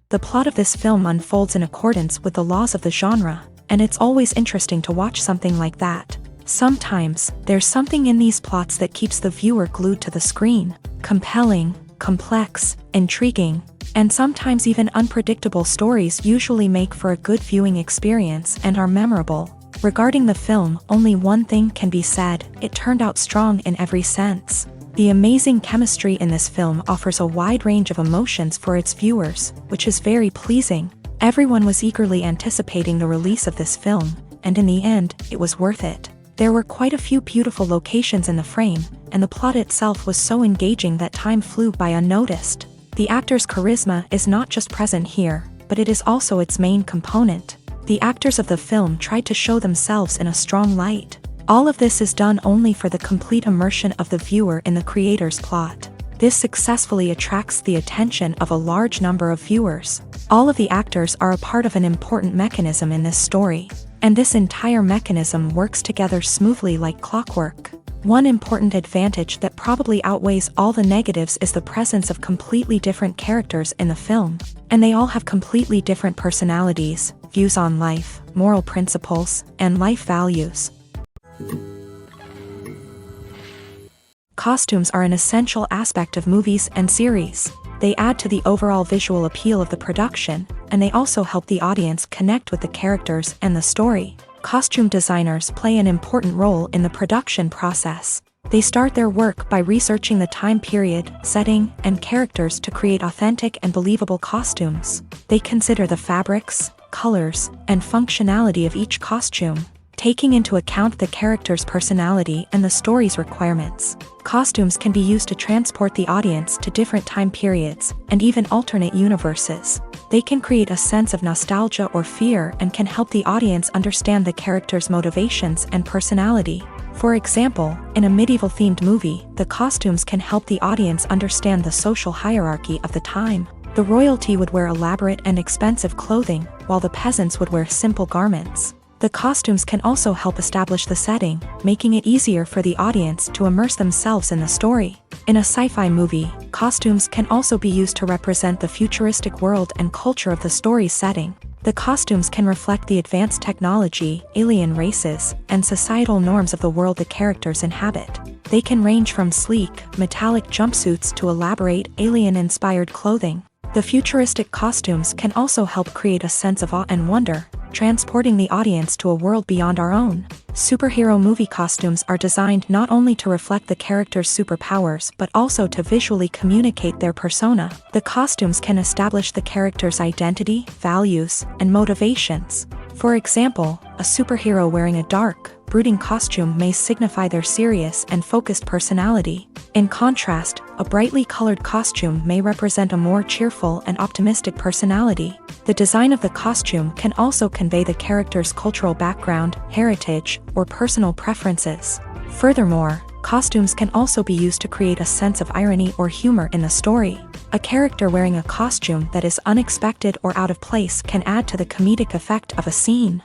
The plot of this film unfolds in accordance with the laws of the genre, and it's always interesting to watch something like that. Sometimes, there's something in these plots that keeps the viewer glued to the screen. Compelling, complex, intriguing, and sometimes even unpredictable stories usually make for a good viewing experience and are memorable. Regarding the film, only one thing can be said: it turned out strong in every sense. The amazing chemistry in this film offers a wide range of emotions for its viewers, which is very pleasing. Everyone was eagerly anticipating the release of this film, and in the end, it was worth it. There were quite a few beautiful locations in the frame, and the plot itself was so engaging that time flew by unnoticed. The actor's charisma is not just present here, but it is also its main component. The actors of the film tried to show themselves in a strong light. All of this is done only for the complete immersion of the viewer in the creator's plot. This successfully attracts the attention of a large number of viewers. All of the actors are a part of an important mechanism in this story, and this entire mechanism works together smoothly like clockwork. One important advantage that probably outweighs all the negatives is the presence of completely different characters in the film, and they all have completely different personalities, views on life, moral principles, and life values. Costumes are an essential aspect of movies and series. They add to the overall visual appeal of the production, and they also help the audience connect with the characters and the story. Costume designers play an important role in the production process. They start their work by researching the time period, setting, and characters to create authentic and believable costumes. They consider the fabrics, colors, and functionality of each costume, taking into account the character's personality and the story's requirements. Costumes can be used to transport the audience to different time periods and even alternate universes. They can create a sense of nostalgia or fear and can help the audience understand the character's motivations and personality. For example, in a medieval-themed movie, the costumes can help the audience understand the social hierarchy of the time. The royalty would wear elaborate and expensive clothing, while the peasants would wear simple garments. The costumes can also help establish the setting, making it easier for the audience to immerse themselves in the story. In a sci-fi movie, costumes can also be used to represent the futuristic world and culture of the story's setting. The costumes can reflect the advanced technology, alien races, and societal norms of the world the characters inhabit. They can range from sleek, metallic jumpsuits to elaborate, alien-inspired clothing. The futuristic costumes can also help create a sense of awe and wonder, transporting the audience to a world beyond our own. Superhero movie costumes are designed not only to reflect the character's superpowers but also to visually communicate their persona. The costumes can establish the character's identity, values, and motivations. For example, a superhero wearing a dark, brooding costume may signify their serious and focused personality. In contrast, a brightly colored costume may represent a more cheerful and optimistic personality. The design of the costume can also convey the character's cultural background, heritage, or personal preferences. Furthermore, costumes can also be used to create a sense of irony or humor in the story. A character wearing a costume that is unexpected or out of place can add to the comedic effect of a scene.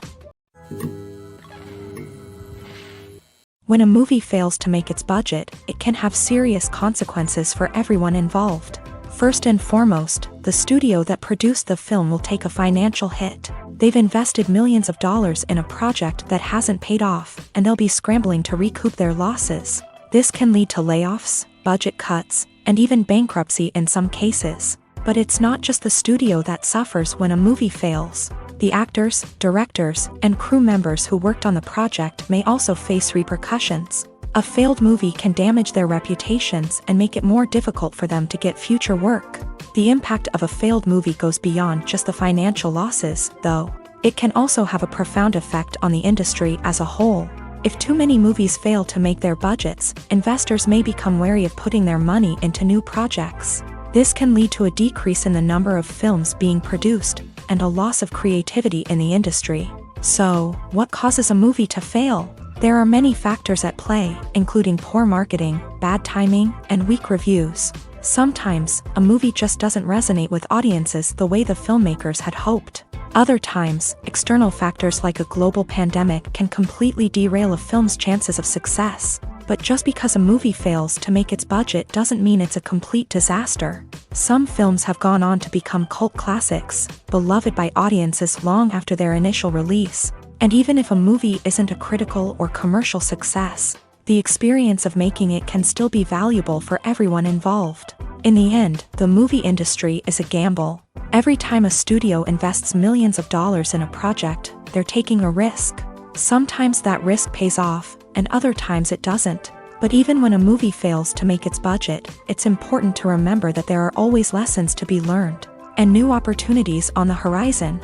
When a movie fails to make its budget, it can have serious consequences for everyone involved. First and foremost, the studio that produced the film will take a financial hit. They've invested millions of dollars in a project that hasn't paid off, and they'll be scrambling to recoup their losses. This can lead to layoffs, budget cuts, and even bankruptcy in some cases. But it's not just the studio that suffers when a movie fails. The actors, directors, and crew members who worked on the project may also face repercussions. A failed movie can damage their reputations and make it more difficult for them to get future work. The impact of a failed movie goes beyond just the financial losses, though. It can also have a profound effect on the industry as a whole. If too many movies fail to make their budgets, investors may become wary of putting their money into new projects. This can lead to a decrease in the number of films being produced, and a loss of creativity in the industry. So, what causes a movie to fail? There are many factors at play, including poor marketing, bad timing, and weak reviews. Sometimes, a movie just doesn't resonate with audiences the way the filmmakers had hoped. Other times, external factors like a global pandemic can completely derail a film's chances of success. But just because a movie fails to make its budget doesn't mean it's a complete disaster. Some films have gone on to become cult classics, beloved by audiences long after their initial release. And even if a movie isn't a critical or commercial success, the experience of making it can still be valuable for everyone involved. In the end, the movie industry is a gamble. Every time a studio invests millions of dollars in a project, they're taking a risk. Sometimes that risk pays off, and other times it doesn't. But even when a movie fails to make its budget, it's important to remember that there are always lessons to be learned, and new opportunities on the horizon.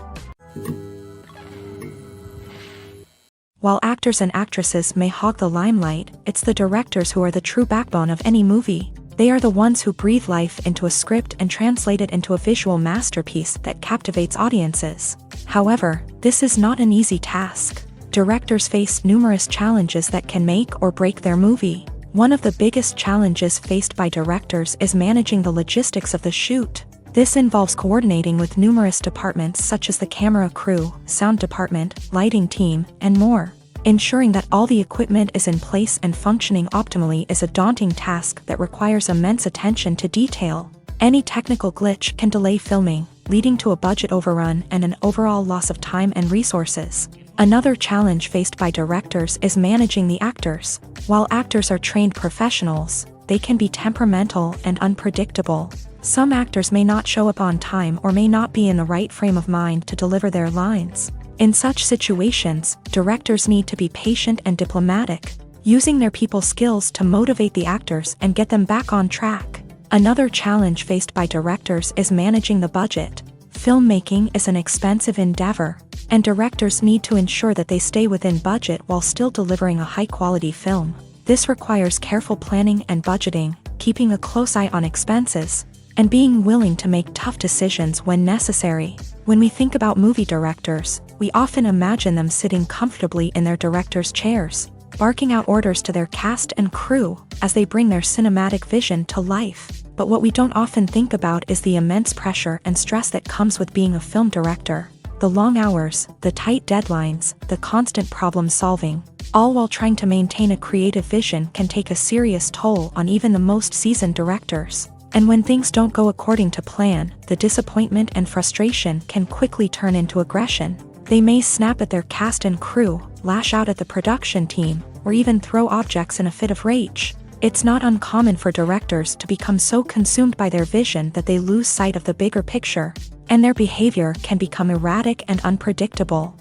While actors and actresses may hog the limelight, it's the directors who are the true backbone of any movie. They are the ones who breathe life into a script and translate it into a visual masterpiece that captivates audiences. However, this is not an easy task. Directors face numerous challenges that can make or break their movie. One of the biggest challenges faced by directors is managing the logistics of the shoot. This involves coordinating with numerous departments such as the camera crew, sound department, lighting team, and more. Ensuring that all the equipment is in place and functioning optimally is a daunting task that requires immense attention to detail. Any technical glitch can delay filming, leading to a budget overrun and an overall loss of time and resources. Another challenge faced by directors is managing the actors. While actors are trained professionals, they can be temperamental and unpredictable. Some actors may not show up on time or may not be in the right frame of mind to deliver their lines. In such situations, directors need to be patient and diplomatic, using their people skills to motivate the actors and get them back on track. Another challenge faced by directors is managing the budget. Filmmaking is an expensive endeavor, and directors need to ensure that they stay within budget while still delivering a high-quality film. This requires careful planning and budgeting, keeping a close eye on expenses, and being willing to make tough decisions when necessary. When we think about movie directors, we often imagine them sitting comfortably in their director's chairs, barking out orders to their cast and crew as they bring their cinematic vision to life. But what we don't often think about is the immense pressure and stress that comes with being a film director. The long hours, the tight deadlines, the constant problem solving, all while trying to maintain a creative vision can take a serious toll on even the most seasoned directors. And when things don't go according to plan, the disappointment and frustration can quickly turn into aggression. They may snap at their cast and crew, lash out at the production team, or even throw objects in a fit of rage. It's not uncommon for directors to become so consumed by their vision that they lose sight of the bigger picture, and their behavior can become erratic and unpredictable.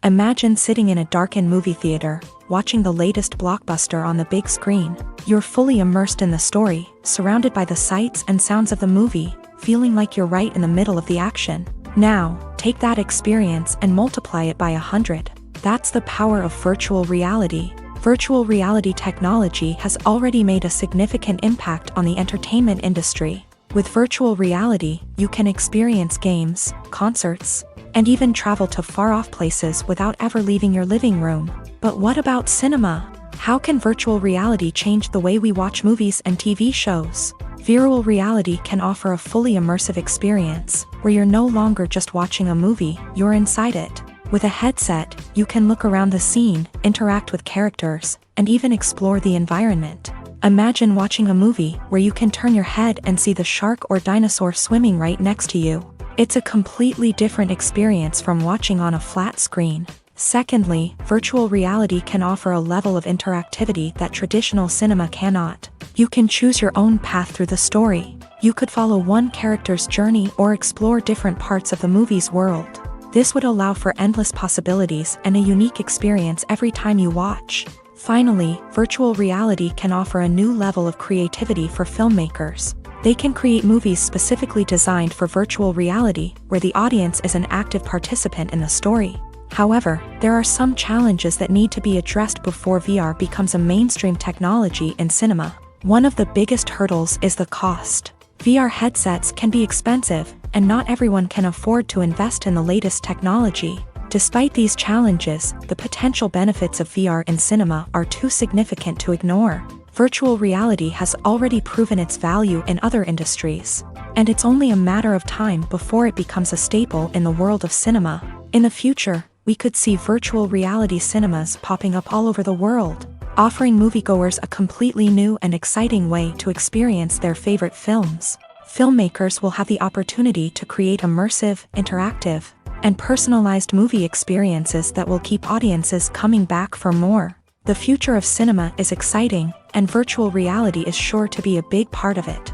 Imagine sitting in a darkened movie theater, watching the latest blockbuster on the big screen. You're fully immersed in the story, surrounded by the sights and sounds of the movie, feeling like you're right in the middle of the action. Now, take that experience and multiply it by 100. That's the power of virtual reality. Virtual reality technology has already made a significant impact on the entertainment industry. With virtual reality, you can experience games, concerts, and even travel to far-off places without ever leaving your living room. But what about cinema? How can virtual reality change the way we watch movies and TV shows? Virtual reality can offer a fully immersive experience, where you're no longer just watching a movie, you're inside it. With a headset, you can look around the scene, interact with characters, and even explore the environment. Imagine watching a movie where you can turn your head and see the shark or dinosaur swimming right next to you. It's a completely different experience from watching on a flat screen. Secondly, virtual reality can offer a level of interactivity that traditional cinema cannot. You can choose your own path through the story. You could follow one character's journey or explore different parts of the movie's world. This would allow for endless possibilities and a unique experience every time you watch. Finally, virtual reality can offer a new level of creativity for filmmakers. They can create movies specifically designed for virtual reality, where the audience is an active participant in the story. However, there are some challenges that need to be addressed before VR becomes a mainstream technology in cinema. One of the biggest hurdles is the cost. VR headsets can be expensive, and not everyone can afford to invest in the latest technology. Despite these challenges, the potential benefits of VR in cinema are too significant to ignore. Virtual reality has already proven its value in other industries, and it's only a matter of time before it becomes a staple in the world of cinema. In the future, we could see virtual reality cinemas popping up all over the world, offering moviegoers a completely new and exciting way to experience their favorite films. Filmmakers will have the opportunity to create immersive, interactive, and personalized movie experiences that will keep audiences coming back for more. The future of cinema is exciting, and virtual reality is sure to be a big part of it.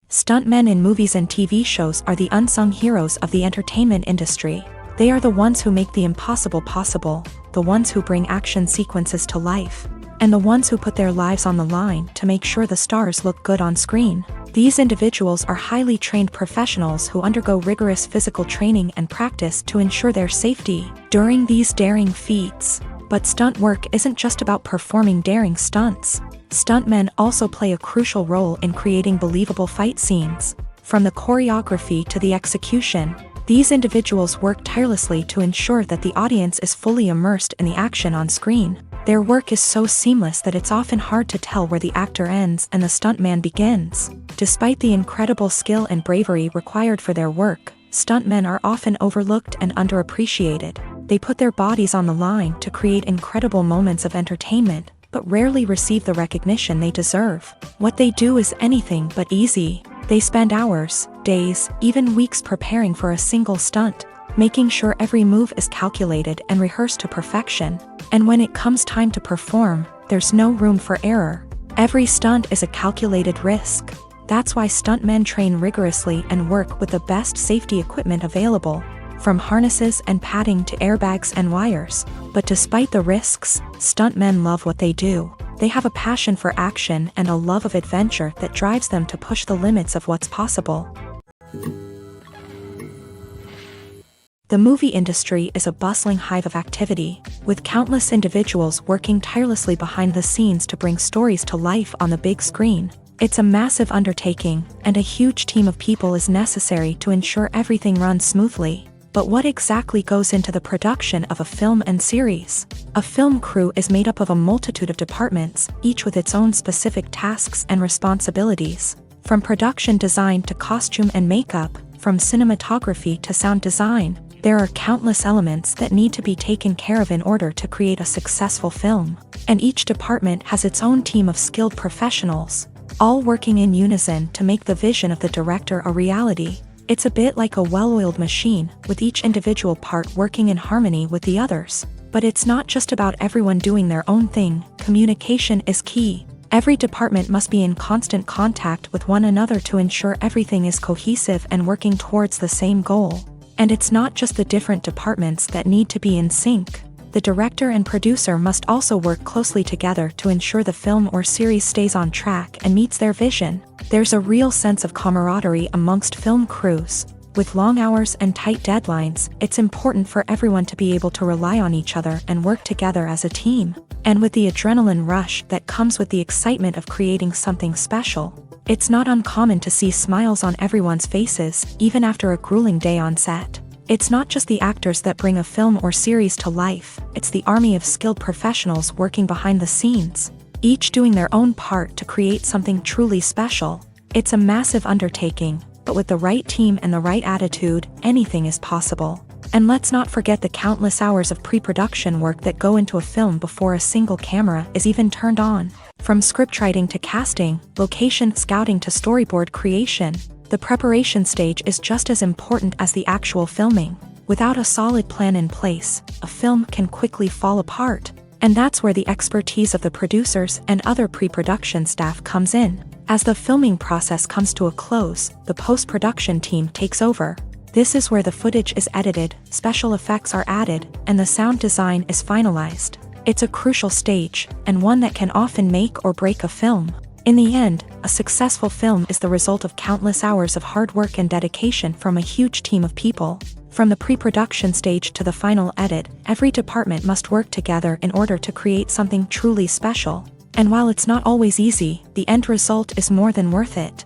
Stuntmen in movies and TV shows are the unsung heroes of the entertainment industry. They are the ones who make the impossible possible, the ones who bring action sequences to life, and the ones who put their lives on the line to make sure the stars look good on screen. These individuals are highly trained professionals who undergo rigorous physical training and practice to ensure their safety during these daring feats. But stunt work isn't just about performing daring stunts. Stuntmen also play a crucial role in creating believable fight scenes. From the choreography to the execution, these individuals work tirelessly to ensure that the audience is fully immersed in the action on screen. Their work is so seamless that it's often hard to tell where the actor ends and the stuntman begins. Despite the incredible skill and bravery required for their work, stuntmen are often overlooked and underappreciated. They put their bodies on the line to create incredible moments of entertainment, but rarely receive the recognition they deserve. What they do is anything but easy. They spend hours, days, even weeks preparing for a single stunt, making sure every move is calculated and rehearsed to perfection. And when it comes time to perform, there's no room for error. Every stunt is a calculated risk. That's why stuntmen train rigorously and work with the best safety equipment available, from harnesses and padding to airbags and wires. But despite the risks, stuntmen love what they do. They have a passion for action and a love of adventure that drives them to push the limits of what's possible. The movie industry is a bustling hive of activity, with countless individuals working tirelessly behind the scenes to bring stories to life on the big screen. It's a massive undertaking, and a huge team of people is necessary to ensure everything runs smoothly. But what exactly goes into the production of a film and series? A film crew is made up of a multitude of departments, each with its own specific tasks and responsibilities. From production design to costume and makeup, from cinematography to sound design, there are countless elements that need to be taken care of in order to create a successful film. And each department has its own team of skilled professionals, all working in unison to make the vision of the director a reality. It's a bit like a well-oiled machine, with each individual part working in harmony with the others. But it's not just about everyone doing their own thing. Communication is key. Every department must be in constant contact with one another to ensure everything is cohesive and working towards the same goal. And it's not just the different departments that need to be in sync. The director and producer must also work closely together to ensure the film or series stays on track and meets their vision. There's a real sense of camaraderie amongst film crews. With long hours and tight deadlines, it's important for everyone to be able to rely on each other and work together as a team. And with the adrenaline rush that comes with the excitement of creating something special, it's not uncommon to see smiles on everyone's faces, even after a grueling day on set. It's not just the actors that bring a film or series to life, it's the army of skilled professionals working behind the scenes, each doing their own part to create something truly special. It's a massive undertaking, but with the right team and the right attitude, anything is possible. And let's not forget the countless hours of pre-production work that go into a film before a single camera is even turned on. From scriptwriting to casting, location scouting to storyboard creation, the preparation stage is just as important as the actual filming. Without a solid plan in place, a film can quickly fall apart. And that's where the expertise of the producers and other pre-production staff comes in. As the filming process comes to a close, the post-production team takes over. This is where the footage is edited, special effects are added, and the sound design is finalized. It's a crucial stage, and one that can often make or break a film. In the end, a successful film is the result of countless hours of hard work and dedication from a huge team of people. From the pre-production stage to the final edit, every department must work together in order to create something truly special. And while it's not always easy, the end result is more than worth it.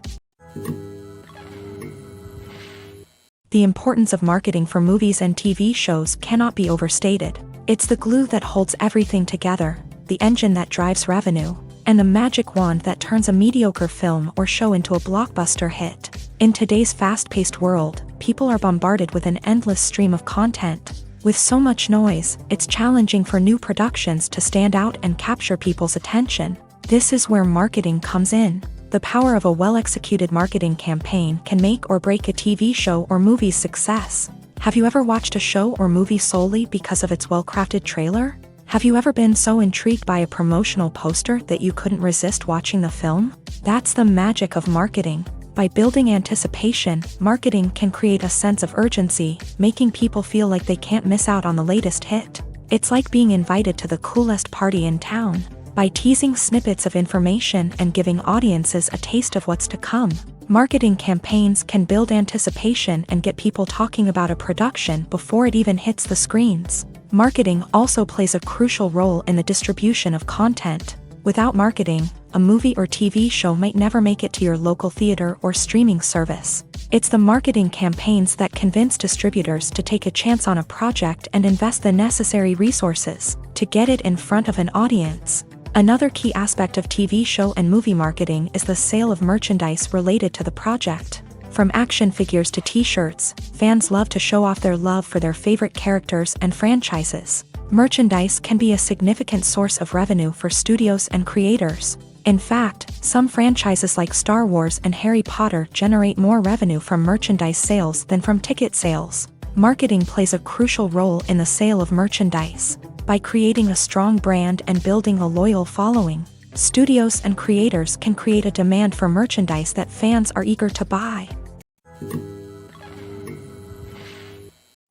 The importance of marketing for movies and TV shows cannot be overstated. It's the glue that holds everything together, the engine that drives revenue, and the magic wand that turns a mediocre film or show into a blockbuster hit. In today's fast-paced world, people are bombarded with an endless stream of content. With so much noise, it's challenging for new productions to stand out and capture people's attention. This is where marketing comes in. The power of a well-executed marketing campaign can make or break a TV show or movie's success. Have you ever watched a show or movie solely because of its well-crafted trailer? Have you ever been so intrigued by a promotional poster that you couldn't resist watching the film? That's the magic of marketing. By building anticipation, marketing can create a sense of urgency, making people feel like they can't miss out on the latest hit. It's like being invited to the coolest party in town. By teasing snippets of information and giving audiences a taste of what's to come, marketing campaigns can build anticipation and get people talking about a production before it even hits the screens. Marketing also plays a crucial role in the distribution of content. Without marketing, a movie or TV show might never make it to your local theater or streaming service. It's the marketing campaigns that convince distributors to take a chance on a project and invest the necessary resources to get it in front of an audience. Another key aspect of TV show and movie marketing is the sale of merchandise related to the project. From action figures to t-shirts, fans love to show off their love for their favorite characters and franchises. Merchandise can be a significant source of revenue for studios and creators. In fact, some franchises like Star Wars and Harry Potter generate more revenue from merchandise sales than from ticket sales. Marketing plays a crucial role in the sale of merchandise. By creating a strong brand and building a loyal following, studios and creators can create a demand for merchandise that fans are eager to buy.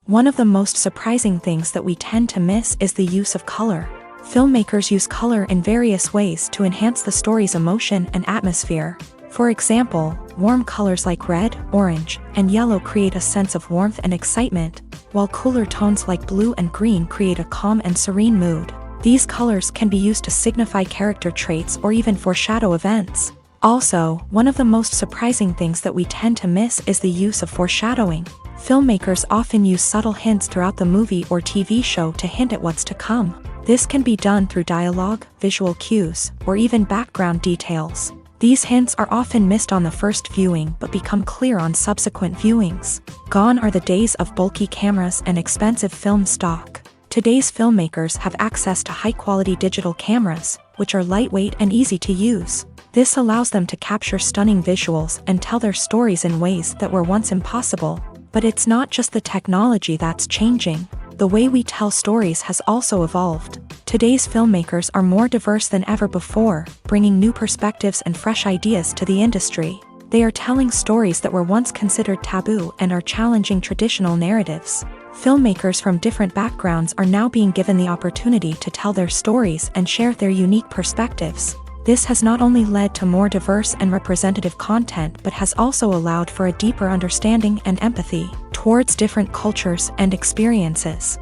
One of the most surprising things that we tend to miss is the use of color. Filmmakers use color in various ways to enhance the story's emotion and atmosphere. For example, warm colors like red, orange, and yellow create a sense of warmth and excitement, while cooler tones like blue and green create a calm and serene mood. These colors can be used to signify character traits or even foreshadow events. Also, one of the most surprising things that we tend to miss is the use of foreshadowing. Filmmakers often use subtle hints throughout the movie or TV show to hint at what's to come. This can be done through dialogue, visual cues, or even background details. These hints are often missed on the first viewing but become clear on subsequent viewings. Gone are the days of bulky cameras and expensive film stock. Today's filmmakers have access to high-quality digital cameras, which are lightweight and easy to use. This allows them to capture stunning visuals and tell their stories in ways that were once impossible. But it's not just the technology that's changing. The way we tell stories has also evolved. Today's filmmakers are more diverse than ever before, bringing new perspectives and fresh ideas to the industry. They are telling stories that were once considered taboo and are challenging traditional narratives. Filmmakers from different backgrounds are now being given the opportunity to tell their stories and share their unique perspectives. This has not only led to more diverse and representative content but has also allowed for a deeper understanding and empathy towards different cultures and experiences.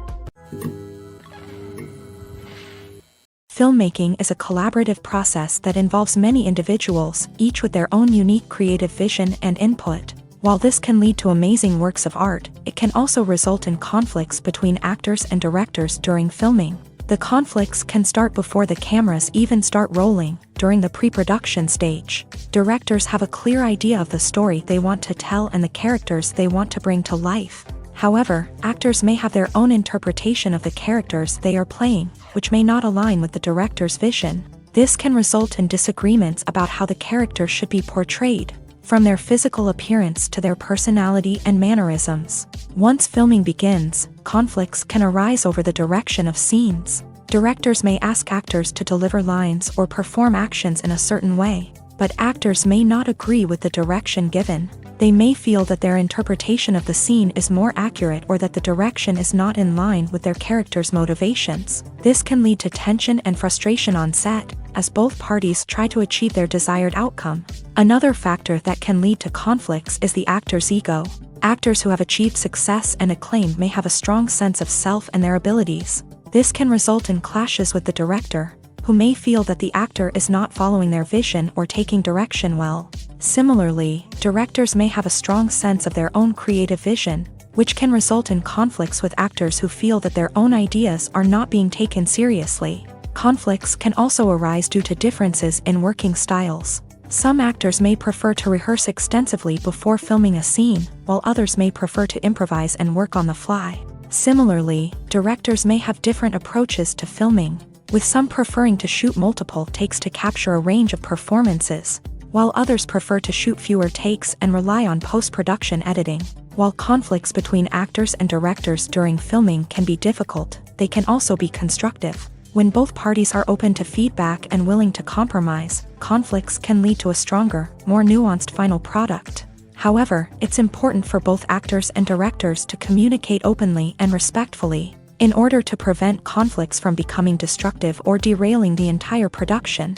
Filmmaking is a collaborative process that involves many individuals, each with their own unique creative vision and input. While this can lead to amazing works of art, it can also result in conflicts between actors and directors during filming. The conflicts can start before the cameras even start rolling, during the pre-production stage. Directors have a clear idea of the story they want to tell and the characters they want to bring to life. However, actors may have their own interpretation of the characters they are playing, which may not align with the director's vision. This can result in disagreements about how the characters should be portrayed, from their physical appearance to their personality and mannerisms. Once filming begins, conflicts can arise over the direction of scenes. Directors may ask actors to deliver lines or perform actions in a certain way, but actors may not agree with the direction given. They may feel that their interpretation of the scene is more accurate or that the direction is not in line with their character's motivations. This can lead to tension and frustration on set, as both parties try to achieve their desired outcome. Another factor that can lead to conflicts is the actor's ego. Actors who have achieved success and acclaim may have a strong sense of self and their abilities. This can result in clashes with the director, who may feel that the actor is not following their vision or taking direction well. Similarly, directors may have a strong sense of their own creative vision, which can result in conflicts with actors who feel that their own ideas are not being taken seriously. Conflicts can also arise due to differences in working styles. Some actors may prefer to rehearse extensively before filming a scene, while others may prefer to improvise and work on the fly. Similarly, directors may have different approaches to filming, with some preferring to shoot multiple takes to capture a range of performances, while others prefer to shoot fewer takes and rely on post-production editing. While conflicts between actors and directors during filming can be difficult, they can also be constructive. When both parties are open to feedback and willing to compromise, conflicts can lead to a stronger, more nuanced final product. However, it's important for both actors and directors to communicate openly and respectfully, in order to prevent conflicts from becoming destructive or derailing the entire production.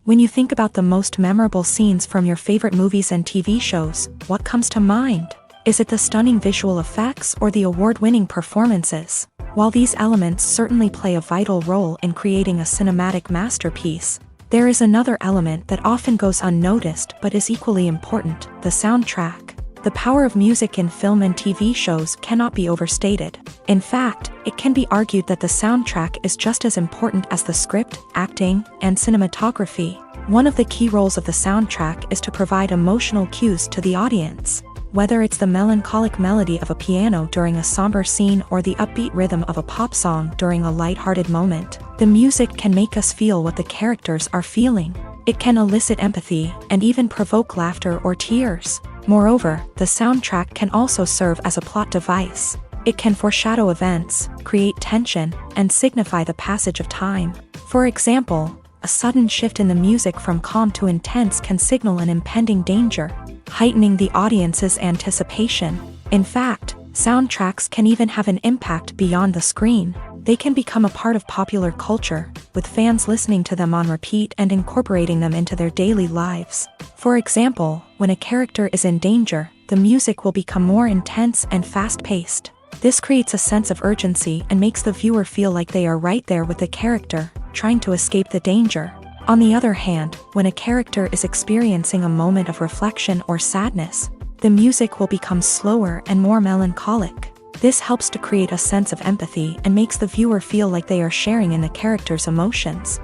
When you think about the most memorable scenes from your favorite movies and TV shows, what comes to mind? Is it the stunning visual effects or the award-winning performances? While these elements certainly play a vital role in creating a cinematic masterpiece, there is another element that often goes unnoticed but is equally important: the soundtrack. The power of music in film and TV shows cannot be overstated. In fact, it can be argued that the soundtrack is just as important as the script, acting, and cinematography. One of the key roles of the soundtrack is to provide emotional cues to the audience. Whether it's the melancholic melody of a piano during a somber scene or the upbeat rhythm of a pop song during a lighthearted moment, the music can make us feel what the characters are feeling. It can elicit empathy and even provoke laughter or tears. Moreover, the soundtrack can also serve as a plot device. It can foreshadow events, create tension, and signify the passage of time. For example, a sudden shift in the music from calm to intense can signal an impending danger, heightening the audience's anticipation. In fact, soundtracks can even have an impact beyond the screen. They can become a part of popular culture, with fans listening to them on repeat and incorporating them into their daily lives. For example, when a character is in danger, the music will become more intense and fast-paced. This creates a sense of urgency and makes the viewer feel like they are right there with the character, trying to escape the danger. On the other hand, when a character is experiencing a moment of reflection or sadness, the music will become slower and more melancholic. This helps to create a sense of empathy and makes the viewer feel like they are sharing in the character's emotions.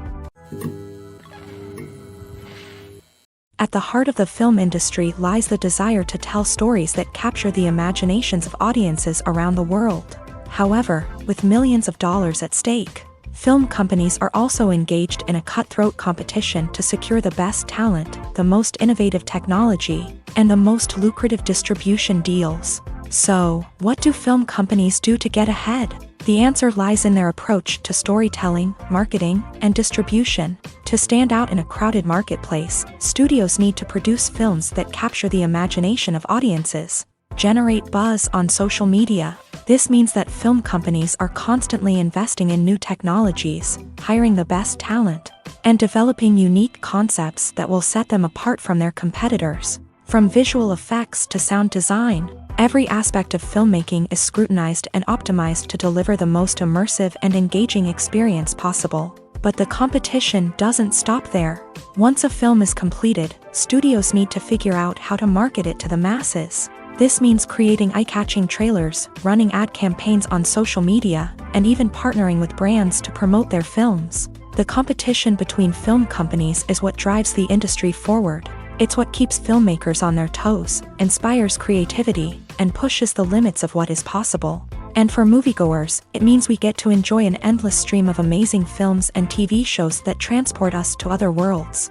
At the heart of the film industry lies the desire to tell stories that capture the imaginations of audiences around the world. However, with millions of dollars at stake, film companies are also engaged in a cutthroat competition to secure the best talent, the most innovative technology, and the most lucrative distribution deals. So, what do film companies do to get ahead? The answer lies in their approach to storytelling, marketing, and distribution. To stand out in a crowded marketplace, studios need to produce films that capture the imagination of audiences, generate buzz on social media. This means that film companies are constantly investing in new technologies, hiring the best talent, and developing unique concepts that will set them apart from their competitors. From visual effects to sound design, every aspect of filmmaking is scrutinized and optimized to deliver the most immersive and engaging experience possible. But the competition doesn't stop there. Once a film is completed, studios need to figure out how to market it to the masses. This means creating eye-catching trailers, running ad campaigns on social media, and even partnering with brands to promote their films. The competition between film companies is what drives the industry forward. It's what keeps filmmakers on their toes, inspires creativity, and pushes the limits of what is possible. And for moviegoers, it means we get to enjoy an endless stream of amazing films and TV shows that transport us to other worlds.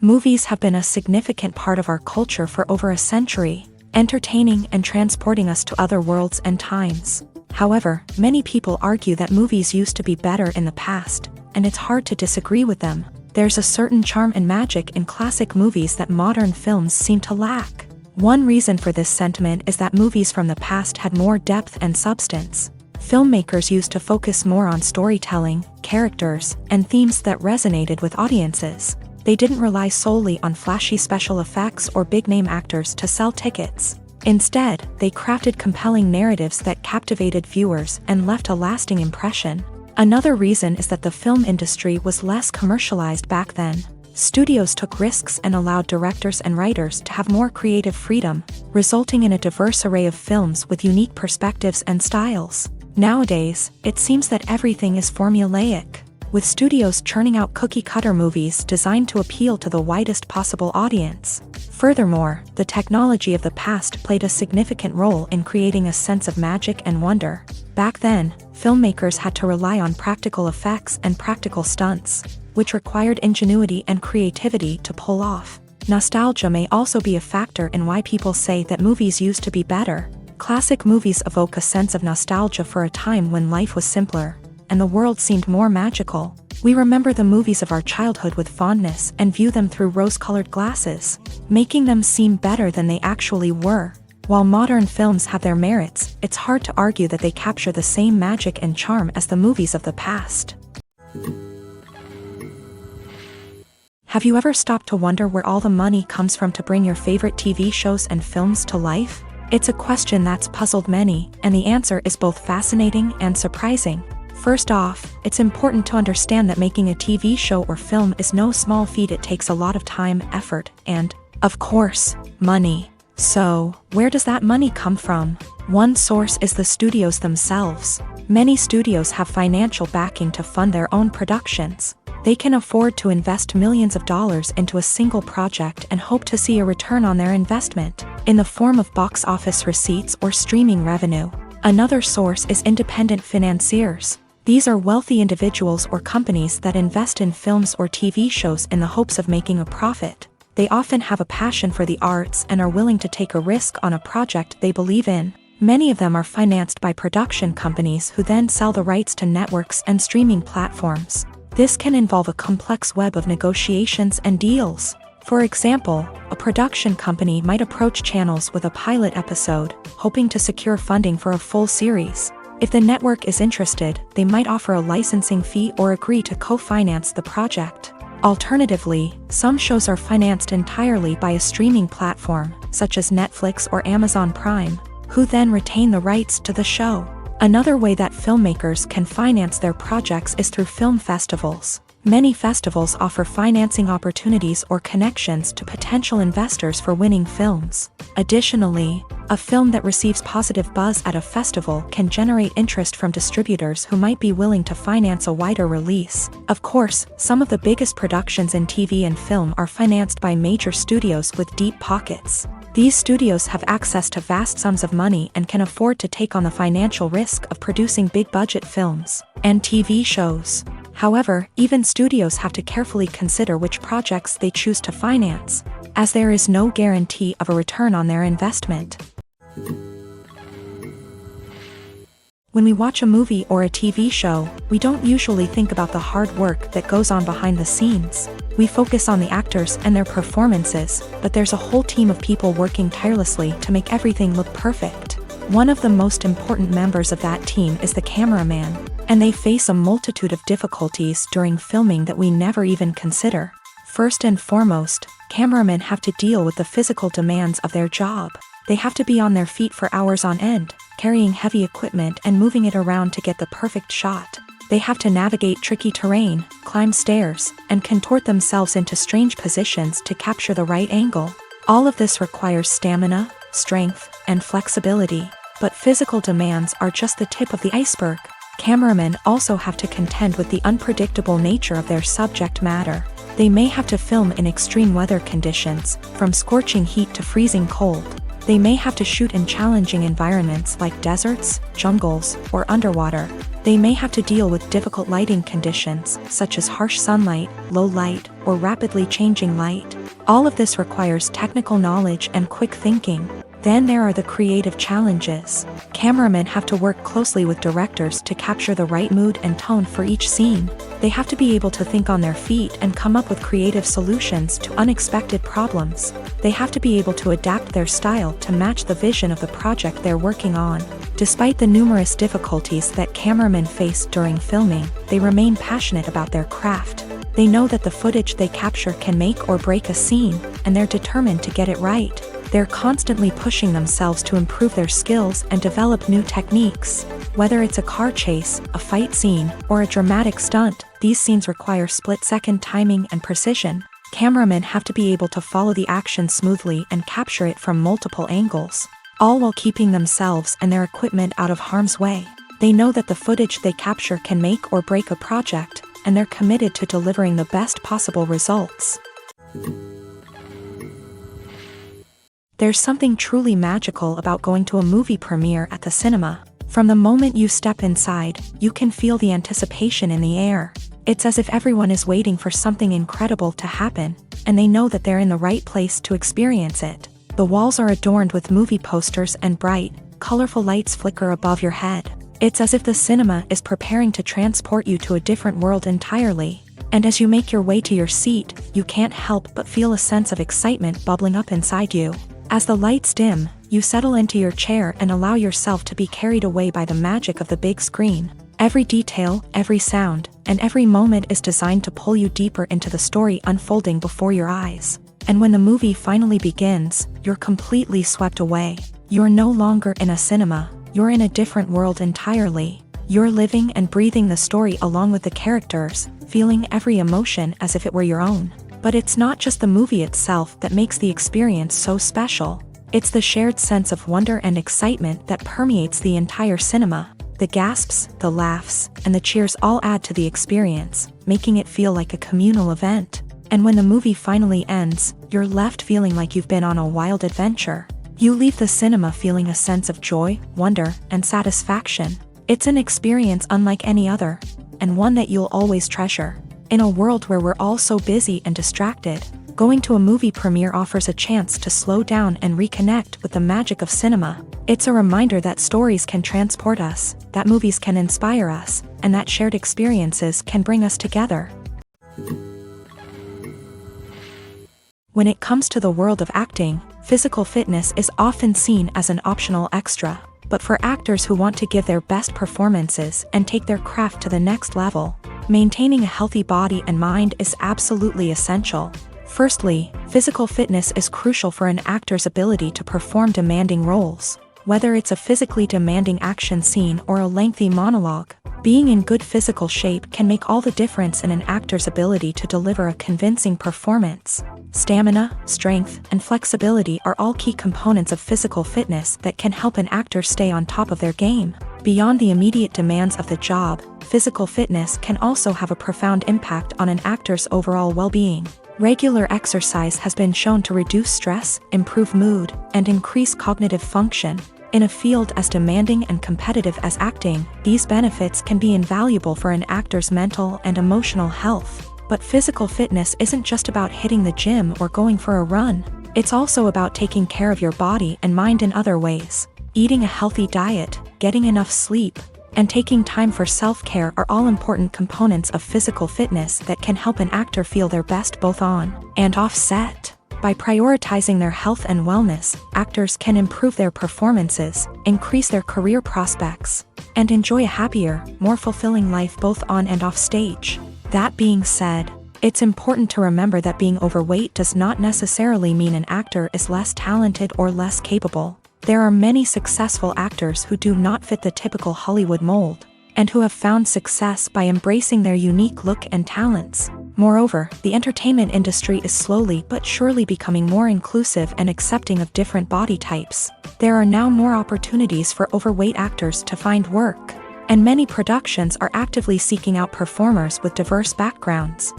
Movies have been a significant part of our culture for over a century, entertaining and transporting us to other worlds and times. However, many people argue that movies used to be better in the past, and it's hard to disagree with them. There's a certain charm and magic in classic movies that modern films seem to lack. One reason for this sentiment is that movies from the past had more depth and substance. Filmmakers used to focus more on storytelling, characters, and themes that resonated with audiences. They didn't rely solely on flashy special effects or big-name actors to sell tickets. Instead, they crafted compelling narratives that captivated viewers and left a lasting impression. Another reason is that the film industry was less commercialized back then. Studios took risks and allowed directors and writers to have more creative freedom, resulting in a diverse array of films with unique perspectives and styles. Nowadays, it seems that everything is formulaic, with studios churning out cookie-cutter movies designed to appeal to the widest possible audience. Furthermore, the technology of the past played a significant role in creating a sense of magic and wonder. Back then, filmmakers had to rely on practical effects and practical stunts, which required ingenuity and creativity to pull off. Nostalgia may also be a factor in why people say that movies used to be better. Classic movies evoke a sense of nostalgia for a time when life was simpler, and the world seemed more magical. We remember the movies of our childhood with fondness and view them through rose-colored glasses, making them seem better than they actually were. While modern films have their merits, it's hard to argue that they capture the same magic and charm as the movies of the past. Have you ever stopped to wonder where all the money comes from to bring your favorite TV shows and films to life? It's a question that's puzzled many, and the answer is both fascinating and surprising. First off, it's important to understand that making a TV show or film is no small feat. It takes a lot of time, effort, and, of course, money. So, where does that money come from? One source is the studios themselves. Many studios have financial backing to fund their own productions. They can afford to invest millions of dollars into a single project and hope to see a return on their investment, in the form of box office receipts or streaming revenue. Another source is independent financiers. These are wealthy individuals or companies that invest in films or TV shows in the hopes of making a profit. They often have a passion for the arts and are willing to take a risk on a project they believe in. Many of them are financed by production companies who then sell the rights to networks and streaming platforms. This can involve a complex web of negotiations and deals. For example, a production company might approach channels with a pilot episode, hoping to secure funding for a full series. If the network is interested, they might offer a licensing fee or agree to co-finance the project. Alternatively, some shows are financed entirely by a streaming platform, such as Netflix or Amazon Prime, who then retain the rights to the show. Another way that filmmakers can finance their projects is through film festivals. Many festivals offer financing opportunities or connections to potential investors for winning films. Additionally, a film that receives positive buzz at a festival can generate interest from distributors who might be willing to finance a wider release. Of course, some of the biggest productions in TV and film are financed by major studios with deep pockets. These studios have access to vast sums of money and can afford to take on the financial risk of producing big-budget films and TV shows. However, even studios have to carefully consider which projects they choose to finance, as there is no guarantee of a return on their investment. When we watch a movie or a TV show, we don't usually think about the hard work that goes on behind the scenes. We focus on the actors and their performances, but there's a whole team of people working tirelessly to make everything look perfect. One of the most important members of that team is the cameraman, and they face a multitude of difficulties during filming that we never even consider. First and foremost, cameramen have to deal with the physical demands of their job. They have to be on their feet for hours on end, carrying heavy equipment and moving it around to get the perfect shot. They have to navigate tricky terrain, climb stairs, and contort themselves into strange positions to capture the right angle. All of this requires stamina, strength, and flexibility. But physical demands are just the tip of the iceberg. Cameramen also have to contend with the unpredictable nature of their subject matter. They may have to film in extreme weather conditions, from scorching heat to freezing cold. They may have to shoot in challenging environments like deserts, jungles, or underwater. They may have to deal with difficult lighting conditions, such as harsh sunlight, low light, or rapidly changing light. All of this requires technical knowledge and quick thinking. Then there are the creative challenges. Cameramen have to work closely with directors to capture the right mood and tone for each scene. They have to be able to think on their feet and come up with creative solutions to unexpected problems. They have to be able to adapt their style to match the vision of the project they're working on. Despite the numerous difficulties that cameramen face during filming, they remain passionate about their craft. They know that the footage they capture can make or break a scene, and they're determined to get it right. They're constantly pushing themselves to improve their skills and develop new techniques. Whether it's a car chase, a fight scene, or a dramatic stunt, these scenes require split-second timing and precision. Cameramen have to be able to follow the action smoothly and capture it from multiple angles, all while keeping themselves and their equipment out of harm's way. They know that the footage they capture can make or break a project, and they're committed to delivering the best possible results. There's something truly magical about going to a movie premiere at the cinema. From the moment you step inside, you can feel the anticipation in the air. It's as if everyone is waiting for something incredible to happen, and they know that they're in the right place to experience it. The walls are adorned with movie posters and bright, colorful lights flicker above your head. It's as if the cinema is preparing to transport you to a different world entirely. And as you make your way to your seat, you can't help but feel a sense of excitement bubbling up inside you. As the lights dim, you settle into your chair and allow yourself to be carried away by the magic of the big screen. Every detail, every sound, and every moment is designed to pull you deeper into the story unfolding before your eyes. And when the movie finally begins, you're completely swept away. You're no longer in a cinema, you're in a different world entirely. You're living and breathing the story along with the characters, feeling every emotion as if it were your own. But it's not just the movie itself that makes the experience so special. It's the shared sense of wonder and excitement that permeates the entire cinema. The gasps, the laughs, and the cheers all add to the experience, making it feel like a communal event. And when the movie finally ends, you're left feeling like you've been on a wild adventure. You leave the cinema feeling a sense of joy, wonder, and satisfaction. It's an experience unlike any other, and one that you'll always treasure. In a world where we're all so busy and distracted, going to a movie premiere offers a chance to slow down and reconnect with the magic of cinema. It's a reminder that stories can transport us, that movies can inspire us, and that shared experiences can bring us together. When it comes to the world of acting, physical fitness is often seen as an optional extra. But for actors who want to give their best performances and take their craft to the next level, maintaining a healthy body and mind is absolutely essential. Firstly, physical fitness is crucial for an actor's ability to perform demanding roles. Whether it's a physically demanding action scene or a lengthy monologue, being in good physical shape can make all the difference in an actor's ability to deliver a convincing performance. Stamina, strength, and flexibility are all key components of physical fitness that can help an actor stay on top of their game. Beyond the immediate demands of the job, physical fitness can also have a profound impact on an actor's overall well-being. Regular exercise has been shown to reduce stress, improve mood, and increase cognitive function. In a field as demanding and competitive as acting, these benefits can be invaluable for an actor's mental and emotional health. But physical fitness isn't just about hitting the gym or going for a run. It's also about taking care of your body and mind in other ways. Eating a healthy diet, getting enough sleep, and taking time for self-care are all important components of physical fitness that can help an actor feel their best both on and off set. By prioritizing their health and wellness, actors can improve their performances, increase their career prospects, and enjoy a happier, more fulfilling life both on and off stage. That being said, it's important to remember that being overweight does not necessarily mean an actor is less talented or less capable. There are many successful actors who do not fit the typical Hollywood mold, and who have found success by embracing their unique look and talents. Moreover, the entertainment industry is slowly but surely becoming more inclusive and accepting of different body types. There are now more opportunities for overweight actors to find work, and many productions are actively seeking out performers with diverse backgrounds.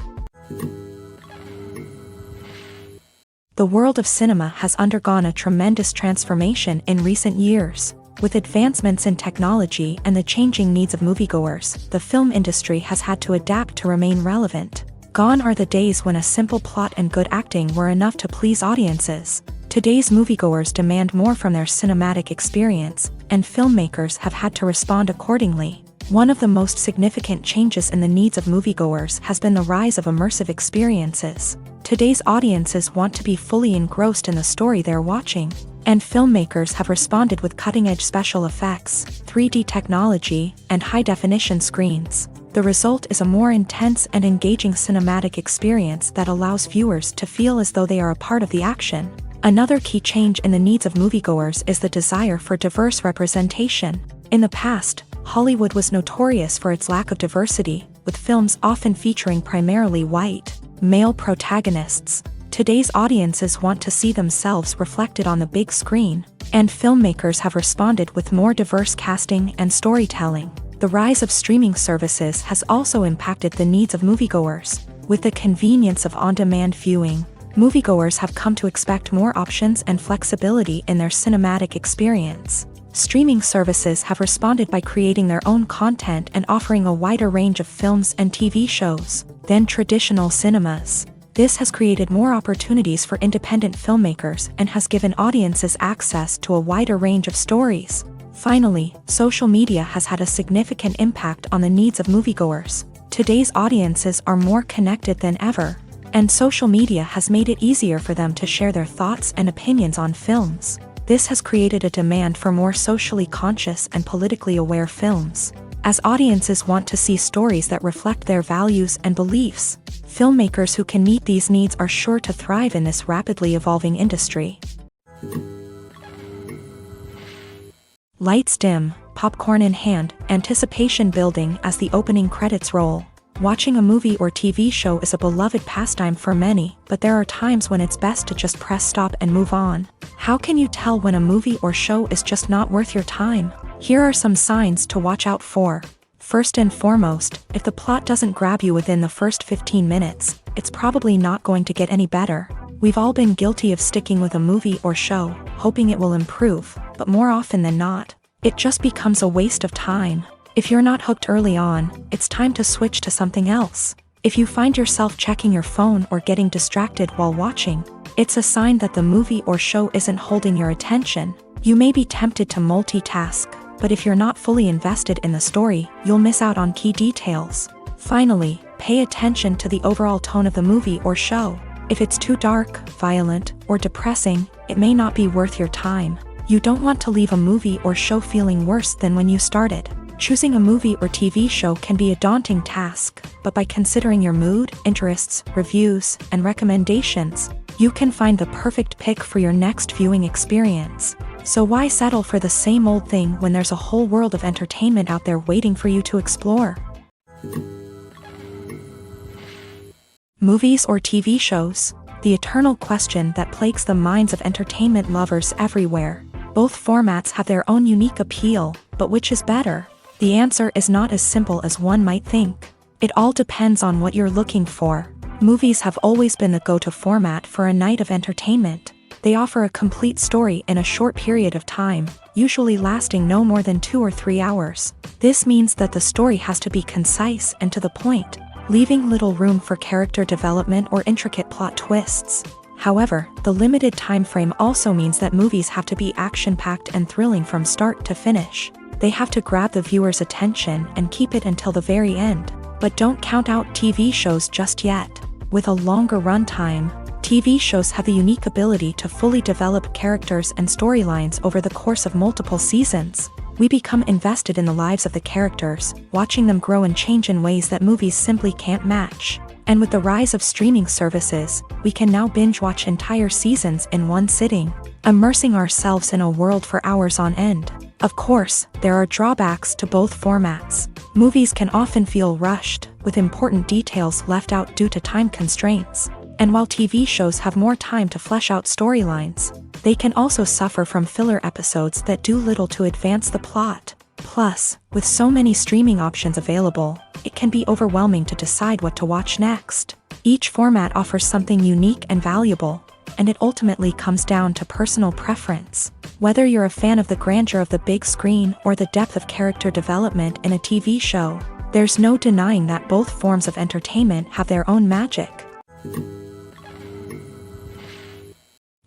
The world of cinema has undergone a tremendous transformation in recent years. With advancements in technology and the changing needs of moviegoers, the film industry has had to adapt to remain relevant. Gone are the days when a simple plot and good acting were enough to please audiences. Today's moviegoers demand more from their cinematic experience, and filmmakers have had to respond accordingly. One of the most significant changes in the needs of moviegoers has been the rise of immersive experiences. Today's audiences want to be fully engrossed in the story they're watching, and filmmakers have responded with cutting-edge special effects, 3D technology, and high-definition screens. The result is a more intense and engaging cinematic experience that allows viewers to feel as though they are a part of the action. Another key change in the needs of moviegoers is the desire for diverse representation. In the past, Hollywood was notorious for its lack of diversity, with films often featuring primarily white, male protagonists. Today's audiences want to see themselves reflected on the big screen, and filmmakers have responded with more diverse casting and storytelling. The rise of streaming services has also impacted the needs of moviegoers. With the convenience of on-demand viewing, moviegoers have come to expect more options and flexibility in their cinematic experience. Streaming services have responded by creating their own content and offering a wider range of films and TV shows than traditional cinemas. This has created more opportunities for independent filmmakers and has given audiences access to a wider range of stories. Finally, social media has had a significant impact on the needs of moviegoers. Today's audiences are more connected than ever, and social media has made it easier for them to share their thoughts and opinions on films. This has created a demand for more socially conscious and politically aware films. As audiences want to see stories that reflect their values and beliefs, filmmakers who can meet these needs are sure to thrive in this rapidly evolving industry. Lights dim, popcorn in hand, anticipation building as the opening credits roll. Watching a movie or TV show is a beloved pastime for many, but there are times when it's best to just press stop and move on. How can you tell when a movie or show is just not worth your time? Here are some signs to watch out for. First and foremost, if the plot doesn't grab you within the first 15 minutes, it's probably not going to get any better. We've all been guilty of sticking with a movie or show, hoping it will improve, but more often than not, it just becomes a waste of time. If you're not hooked early on, it's time to switch to something else. If you find yourself checking your phone or getting distracted while watching, it's a sign that the movie or show isn't holding your attention. You may be tempted to multitask, but if you're not fully invested in the story, you'll miss out on key details. Finally, pay attention to the overall tone of the movie or show. If it's too dark, violent, or depressing, it may not be worth your time. You don't want to leave a movie or show feeling worse than when you started. Choosing a movie or TV show can be a daunting task, but by considering your mood, interests, reviews, and recommendations, you can find the perfect pick for your next viewing experience. So why settle for the same old thing when there's a whole world of entertainment out there waiting for you to explore? Movies or TV shows? The eternal question that plagues the minds of entertainment lovers everywhere. Both formats have their own unique appeal, but which is better? The answer is not as simple as one might think. It all depends on what you're looking for. Movies have always been the go-to format for a night of entertainment. They offer a complete story in a short period of time, usually lasting no more than 2 or 3 hours. This means that the story has to be concise and to the point, leaving little room for character development or intricate plot twists. However, the limited time frame also means that movies have to be action-packed and thrilling from start to finish. They have to grab the viewer's attention and keep it until the very end. But don't count out TV shows just yet. With a longer runtime, TV shows have the unique ability to fully develop characters and storylines over the course of multiple seasons. We become invested in the lives of the characters, watching them grow and change in ways that movies simply can't match. And with the rise of streaming services, we can now binge-watch entire seasons in one sitting, immersing ourselves in a world for hours on end. Of course, there are drawbacks to both formats. Movies can often feel rushed, with important details left out due to time constraints. And while TV shows have more time to flesh out storylines, they can also suffer from filler episodes that do little to advance the plot. Plus, with so many streaming options available, it can be overwhelming to decide what to watch next. Each format offers something unique and valuable, and it ultimately comes down to personal preference. Whether you're a fan of the grandeur of the big screen or the depth of character development in a TV show, there's no denying that both forms of entertainment have their own magic.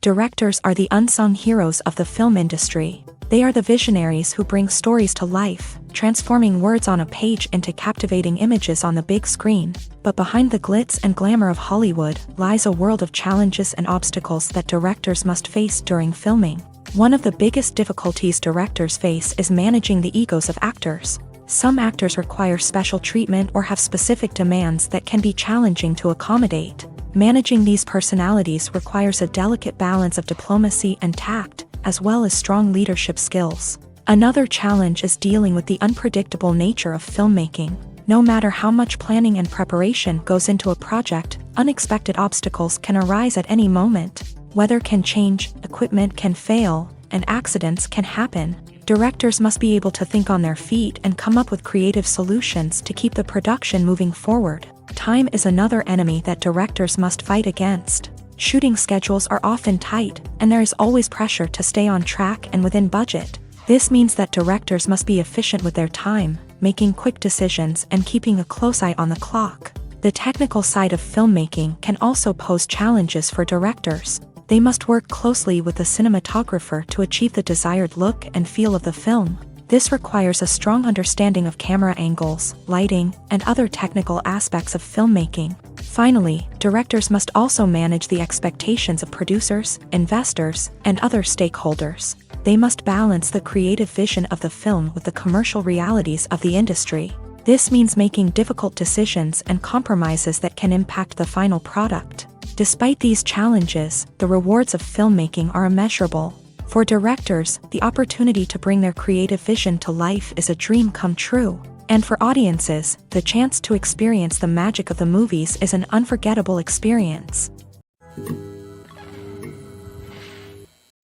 Directors are the unsung heroes of the film industry. They are the visionaries who bring stories to life, transforming words on a page into captivating images on the big screen. But behind the glitz and glamour of Hollywood lies a world of challenges and obstacles that directors must face during filming. One of the biggest difficulties directors face is managing the egos of actors. Some actors require special treatment or have specific demands that can be challenging to accommodate. Managing these personalities requires a delicate balance of diplomacy and tact, as well as strong leadership skills. Another challenge is dealing with the unpredictable nature of filmmaking. No matter how much planning and preparation goes into a project, unexpected obstacles can arise at any moment. Weather can change, equipment can fail, and accidents can happen. Directors must be able to think on their feet and come up with creative solutions to keep the production moving forward. Time is another enemy that directors must fight against. Shooting schedules are often tight, and there is always pressure to stay on track and within budget. This means that directors must be efficient with their time, making quick decisions and keeping a close eye on the clock. The technical side of filmmaking can also pose challenges for directors. They must work closely with the cinematographer to achieve the desired look and feel of the film. This requires a strong understanding of camera angles, lighting, and other technical aspects of filmmaking. Finally, directors must also manage the expectations of producers, investors, and other stakeholders. They must balance the creative vision of the film with the commercial realities of the industry. This means making difficult decisions and compromises that can impact the final product. Despite these challenges, the rewards of filmmaking are immeasurable. For directors, the opportunity to bring their creative vision to life is a dream come true. And for audiences, the chance to experience the magic of the movies is an unforgettable experience.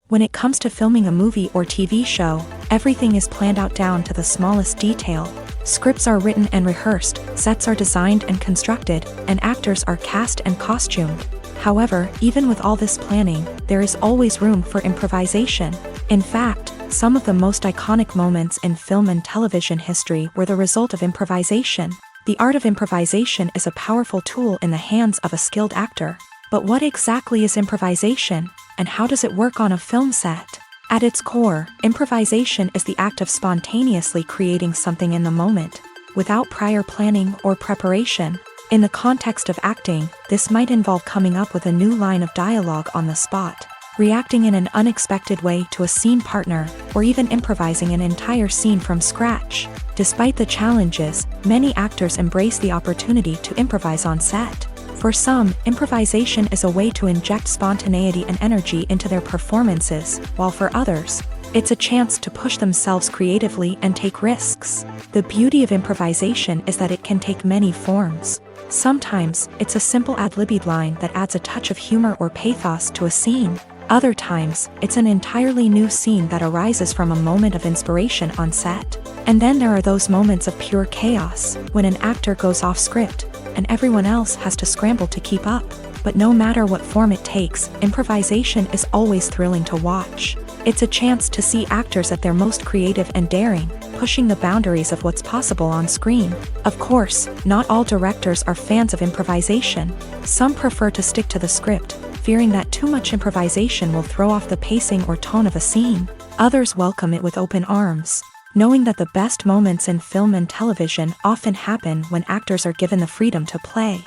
When it comes to filming a movie or TV show, everything is planned out down to the smallest detail. Scripts are written and rehearsed, sets are designed and constructed, and actors are cast and costumed. However, even with all this planning, there is always room for improvisation. In fact, some of the most iconic moments in film and television history were the result of improvisation. The art of improvisation is a powerful tool in the hands of a skilled actor. But what exactly is improvisation, and how does it work on a film set? At its core, improvisation is the act of spontaneously creating something in the moment, without prior planning or preparation. In the context of acting, this might involve coming up with a new line of dialogue on the spot, reacting in an unexpected way to a scene partner, or even improvising an entire scene from scratch. Despite the challenges, many actors embrace the opportunity to improvise on set. For some, improvisation is a way to inject spontaneity and energy into their performances, while for others, it's a chance to push themselves creatively and take risks. The beauty of improvisation is that it can take many forms. Sometimes, it's a simple ad-libbed line that adds a touch of humor or pathos to a scene. Other times, it's an entirely new scene that arises from a moment of inspiration on set. And then there are those moments of pure chaos, when an actor goes off script, and everyone else has to scramble to keep up. But no matter what form it takes, improvisation is always thrilling to watch. It's a chance to see actors at their most creative and daring, pushing the boundaries of what's possible on screen. Of course, not all directors are fans of improvisation. Some prefer to stick to the script, fearing that too much improvisation will throw off the pacing or tone of a scene. Others welcome it with open arms, knowing that the best moments in film and television often happen when actors are given the freedom to play.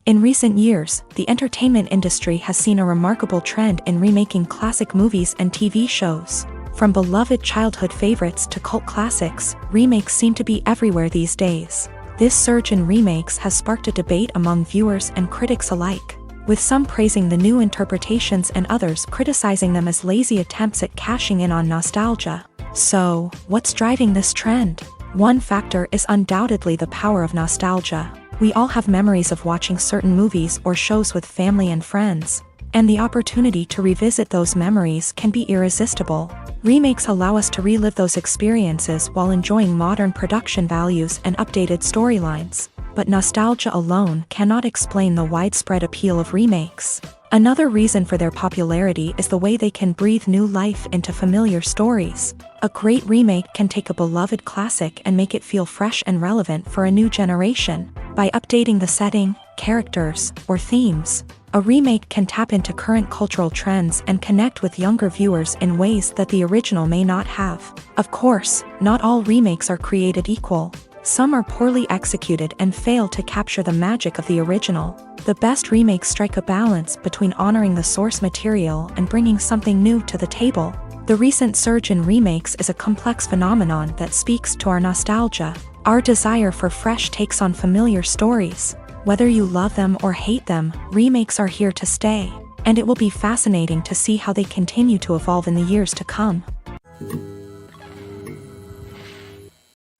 In recent years, the entertainment industry has seen a remarkable trend in remaking classic movies and TV shows. From beloved childhood favorites to cult classics, remakes seem to be everywhere these days. This surge in remakes has sparked a debate among viewers and critics alike, with some praising the new interpretations and others criticizing them as lazy attempts at cashing in on nostalgia. So, what's driving this trend? One factor is undoubtedly the power of nostalgia. We all have memories of watching certain movies or shows with family and friends, and the opportunity to revisit those memories can be irresistible. Remakes allow us to relive those experiences while enjoying modern production values and updated storylines. But nostalgia alone cannot explain the widespread appeal of remakes. Another reason for their popularity is the way they can breathe new life into familiar stories. A great remake can take a beloved classic and make it feel fresh and relevant for a new generation. By updating the setting, characters, or themes, a remake can tap into current cultural trends and connect with younger viewers in ways that the original may not have. Of course, not all remakes are created equal. Some are poorly executed and fail to capture the magic of the original. The best remakes strike a balance between honoring the source material and bringing something new to the table. The recent surge in remakes is a complex phenomenon that speaks to our nostalgia, our desire for fresh takes on familiar stories. Whether you love them or hate them, remakes are here to stay, and it will be fascinating to see how they continue to evolve in the years to come.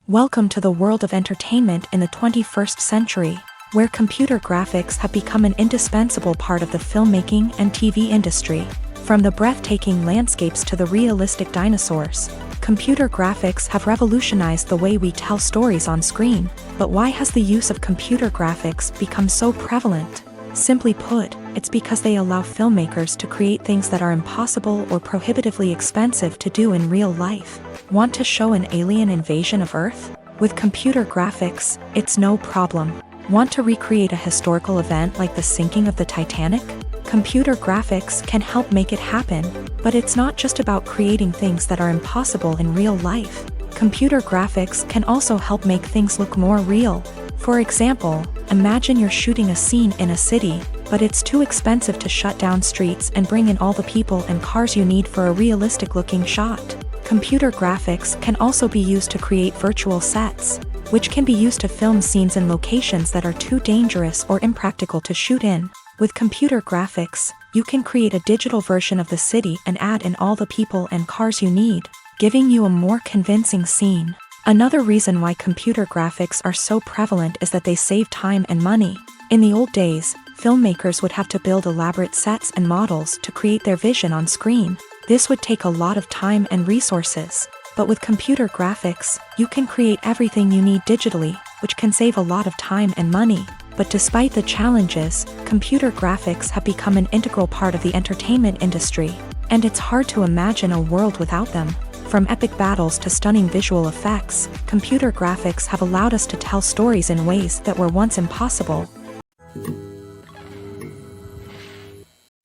Welcome to the world of entertainment in the 21st century, where computer graphics have become an indispensable part of the filmmaking and TV industry. From the breathtaking landscapes to the realistic dinosaurs, computer graphics have revolutionized the way we tell stories on screen. But why has the use of computer graphics become so prevalent? Simply put, it's because they allow filmmakers to create things that are impossible or prohibitively expensive to do in real life. Want to show an alien invasion of Earth? With computer graphics, it's no problem. Want to recreate a historical event like the sinking of the Titanic? Computer graphics can help make it happen, but it's not just about creating things that are impossible in real life. Computer graphics can also help make things look more real. For example, imagine you're shooting a scene in a city, but it's too expensive to shut down streets and bring in all the people and cars you need for a realistic-looking shot. Computer graphics can also be used to create virtual sets, which can be used to film scenes in locations that are too dangerous or impractical to shoot in. With computer graphics, you can create a digital version of the city and add in all the people and cars you need, giving you a more convincing scene. Another reason why computer graphics are so prevalent is that they save time and money. In the old days, filmmakers would have to build elaborate sets and models to create their vision on screen. This would take a lot of time and resources. But with computer graphics, you can create everything you need digitally, which can save a lot of time and money. But despite the challenges, computer graphics have become an integral part of the entertainment industry, and it's hard to imagine a world without them. From epic battles to stunning visual effects, computer graphics have allowed us to tell stories in ways that were once impossible.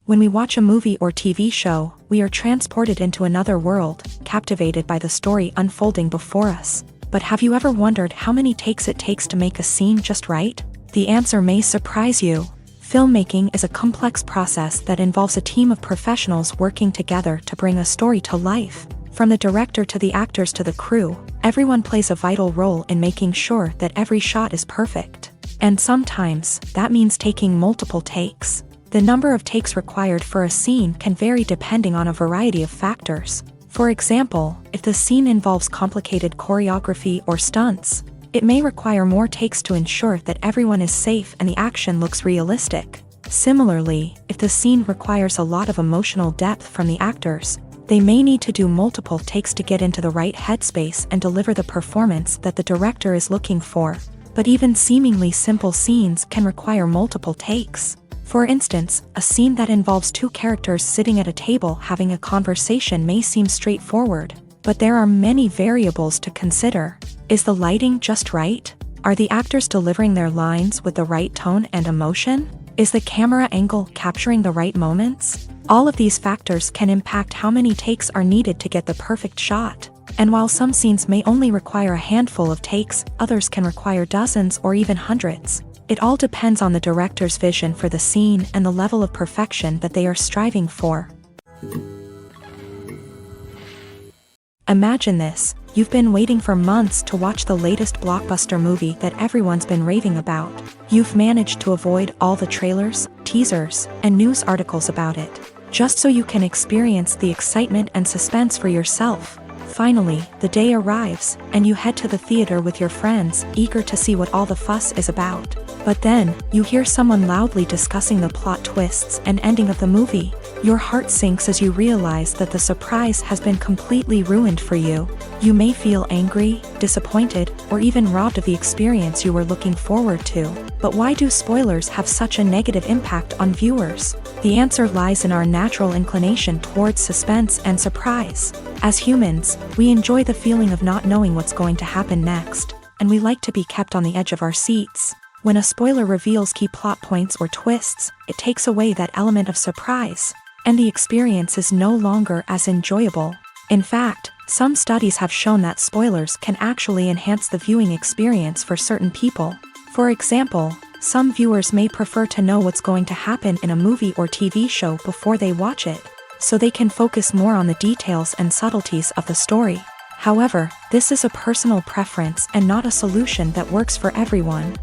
When we watch a movie or TV show, we are transported into another world, captivated by the story unfolding before us. But have you ever wondered how many takes it takes to make a scene just right? The answer may surprise you. Filmmaking is a complex process that involves a team of professionals working together to bring a story to life. From the director to the actors to the crew, everyone plays a vital role in making sure that every shot is perfect. And sometimes, that means taking multiple takes. The number of takes required for a scene can vary depending on a variety of factors. For example, if the scene involves complicated choreography or stunts, it may require more takes to ensure that everyone is safe and the action looks realistic. Similarly, if the scene requires a lot of emotional depth from the actors, they may need to do multiple takes to get into the right headspace and deliver the performance that the director is looking for. But even seemingly simple scenes can require multiple takes. For instance, a scene that involves two characters sitting at a table having a conversation may seem straightforward, but there are many variables to consider. Is the lighting just right? Are the actors delivering their lines with the right tone and emotion? Is the camera angle capturing the right moments? All of these factors can impact how many takes are needed to get the perfect shot. And while some scenes may only require a handful of takes, others can require dozens or even hundreds. It all depends on the director's vision for the scene and the level of perfection that they are striving for. Imagine this: you've been waiting for months to watch the latest blockbuster movie that everyone's been raving about. You've managed to avoid all the trailers, teasers, and news articles about it, just so you can experience the excitement and suspense for yourself. Finally, the day arrives, and you head to the theater with your friends, eager to see what all the fuss is about. But then, you hear someone loudly discussing the plot twists and ending of the movie. Your heart sinks as you realize that the surprise has been completely ruined for you. You may feel angry, disappointed, or even robbed of the experience you were looking forward to. But why do spoilers have such a negative impact on viewers? The answer lies in our natural inclination towards suspense and surprise. As humans, we enjoy the feeling of not knowing what's going to happen next, and we like to be kept on the edge of our seats. When a spoiler reveals key plot points or twists, it takes away that element of surprise, and the experience is no longer as enjoyable. In fact, some studies have shown that spoilers can actually enhance the viewing experience for certain people. For example, some viewers may prefer to know what's going to happen in a movie or TV show before they watch it, so they can focus more on the details and subtleties of the story. However, this is a personal preference and not a solution that works for everyone.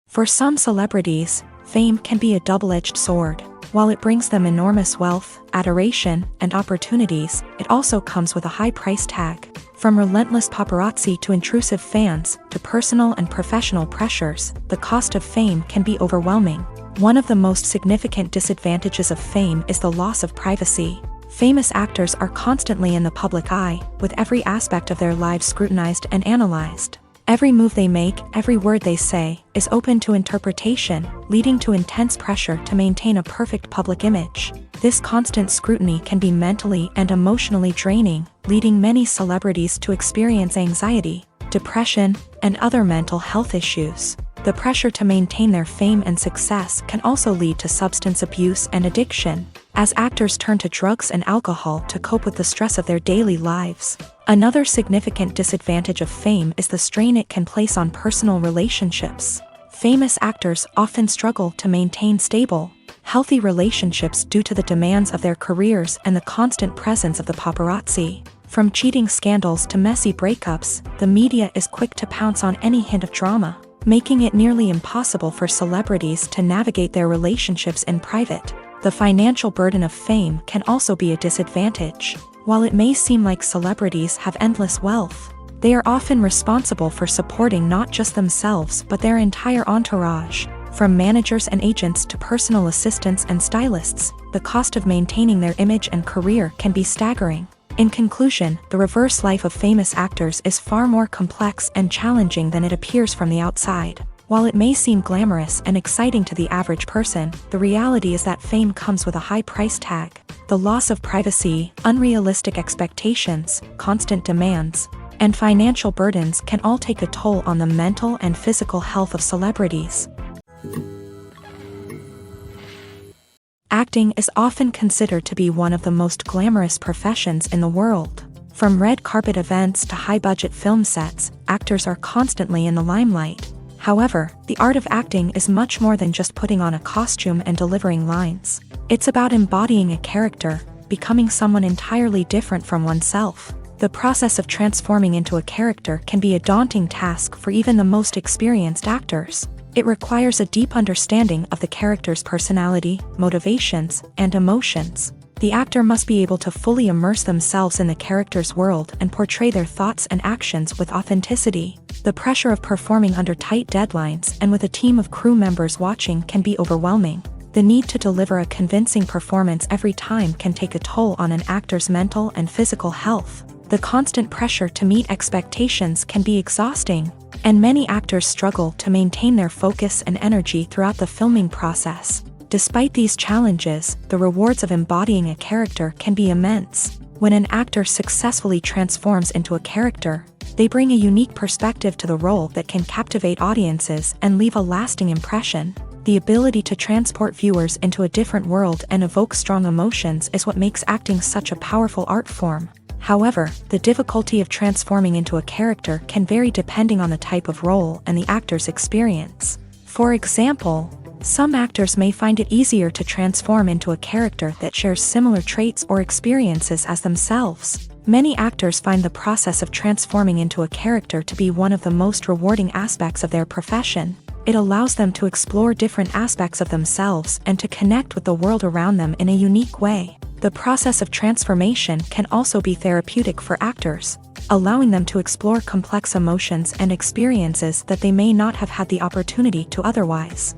For some celebrities, fame can be a double-edged sword. While it brings them enormous wealth, adoration, and opportunities, it also comes with a high price tag. From relentless paparazzi to intrusive fans, to personal and professional pressures, the cost of fame can be overwhelming. One of the most significant disadvantages of fame is the loss of privacy. Famous actors are constantly in the public eye, with every aspect of their lives scrutinized and analyzed. Every move they make, every word they say, is open to interpretation, leading to intense pressure to maintain a perfect public image. This constant scrutiny can be mentally and emotionally draining, leading many celebrities to experience anxiety, depression, and other mental health issues. The pressure to maintain their fame and success can also lead to substance abuse and addiction, as actors turn to drugs and alcohol to cope with the stress of their daily lives. Another significant disadvantage of fame is the strain it can place on personal relationships. Famous actors often struggle to maintain stable, healthy relationships due to the demands of their careers and the constant presence of the paparazzi. From cheating scandals to messy breakups, the media is quick to pounce on any hint of drama, making it nearly impossible for celebrities to navigate their relationships in private. The financial burden of fame can also be a disadvantage. While it may seem like celebrities have endless wealth, they are often responsible for supporting not just themselves but their entire entourage. From managers and agents to personal assistants and stylists, the cost of maintaining their image and career can be staggering. In conclusion, the reverse life of famous actors is far more complex and challenging than it appears from the outside. While it may seem glamorous and exciting to the average person, the reality is that fame comes with a high price tag. The loss of privacy, unrealistic expectations, constant demands, and financial burdens can all take a toll on the mental and physical health of celebrities. Acting is often considered to be one of the most glamorous professions in the world. From red carpet events to high-budget film sets, actors are constantly in the limelight. However, the art of acting is much more than just putting on a costume and delivering lines. It's about embodying a character, becoming someone entirely different from oneself. The process of transforming into a character can be a daunting task for even the most experienced actors. It requires a deep understanding of the character's personality, motivations, and emotions. The actor must be able to fully immerse themselves in the character's world and portray their thoughts and actions with authenticity. The pressure of performing under tight deadlines and with a team of crew members watching can be overwhelming. The need to deliver a convincing performance every time can take a toll on an actor's mental and physical health. The constant pressure to meet expectations can be exhausting, and many actors struggle to maintain their focus and energy throughout the filming process. Despite these challenges, the rewards of embodying a character can be immense. When an actor successfully transforms into a character, they bring a unique perspective to the role that can captivate audiences and leave a lasting impression. The ability to transport viewers into a different world and evoke strong emotions is what makes acting such a powerful art form. However, the difficulty of transforming into a character can vary depending on the type of role and the actor's experience. For example, some actors may find it easier to transform into a character that shares similar traits or experiences as themselves. Many actors find the process of transforming into a character to be one of the most rewarding aspects of their profession. It allows them to explore different aspects of themselves and to connect with the world around them in a unique way. The process of transformation can also be therapeutic for actors, allowing them to explore complex emotions and experiences that they may not have had the opportunity to otherwise.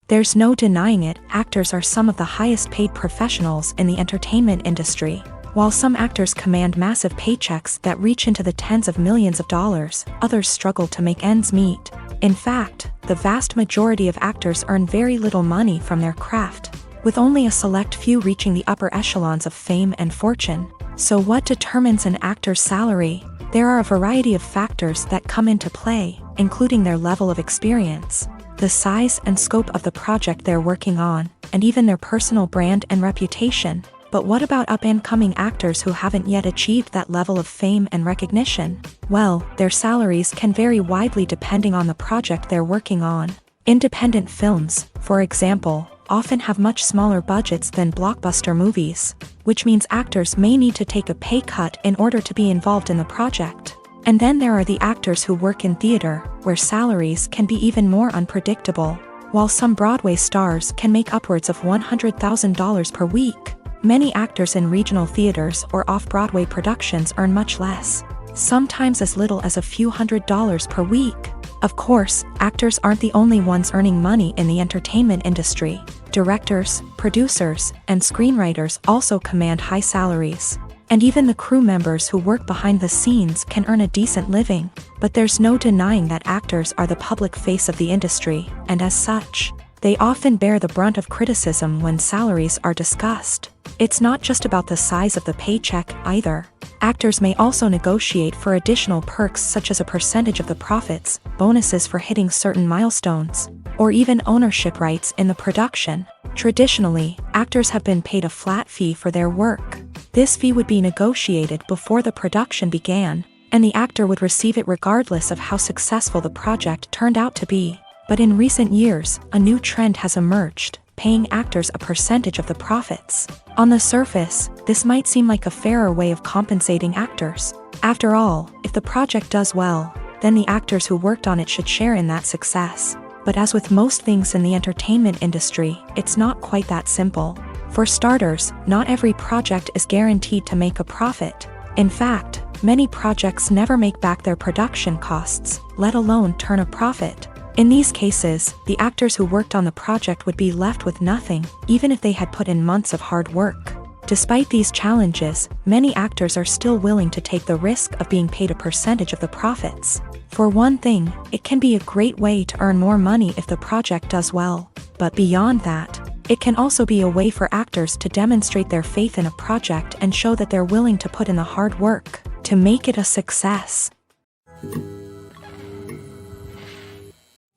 There's no denying it, actors are some of the highest paid professionals in the entertainment industry. While some actors command massive paychecks that reach into the tens of millions of dollars, others struggle to make ends meet. In fact, the vast majority of actors earn very little money from their craft, with only a select few reaching the upper echelons of fame and fortune. So what determines an actor's salary? There are a variety of factors that come into play, including their level of experience, the size and scope of the project they're working on, and even their personal brand and reputation. But what about up-and-coming actors who haven't yet achieved that level of fame and recognition? Well, their salaries can vary widely depending on the project they're working on. Independent films, for example, often have much smaller budgets than blockbuster movies, which means actors may need to take a pay cut in order to be involved in the project. And then there are the actors who work in theater, where salaries can be even more unpredictable. While some Broadway stars can make upwards of $100,000 per week, many actors in regional theaters or off-Broadway productions earn much less, sometimes as little as a few $100s per week. Of course, actors aren't the only ones earning money in the entertainment industry. Directors, producers, and screenwriters also command high salaries. And even the crew members who work behind the scenes can earn a decent living. But there's no denying that actors are the public face of the industry, and as such, they often bear the brunt of criticism when salaries are discussed. It's not just about the size of the paycheck either. Actors may also negotiate for additional perks such as a percentage of the profits, bonuses for hitting certain milestones, or even ownership rights in the production. Traditionally, actors have been paid a flat fee for their work. This fee would be negotiated before the production began, and the actor would receive it regardless of how successful the project turned out to be. But in recent years, a new trend has emerged, paying actors a percentage of the profits. On the surface, this might seem like a fairer way of compensating actors. After all, if the project does well, then the actors who worked on it should share in that success. But as with most things in the entertainment industry, it's not quite that simple. For starters, not every project is guaranteed to make a profit. In fact, many projects never make back their production costs, let alone turn a profit. In these cases, the actors who worked on the project would be left with nothing, even if they had put in months of hard work. Despite these challenges, many actors are still willing to take the risk of being paid a percentage of the profits. For one thing, it can be a great way to earn more money if the project does well. But beyond that, it can also be a way for actors to demonstrate their faith in a project and show that they're willing to put in the hard work to make it a success.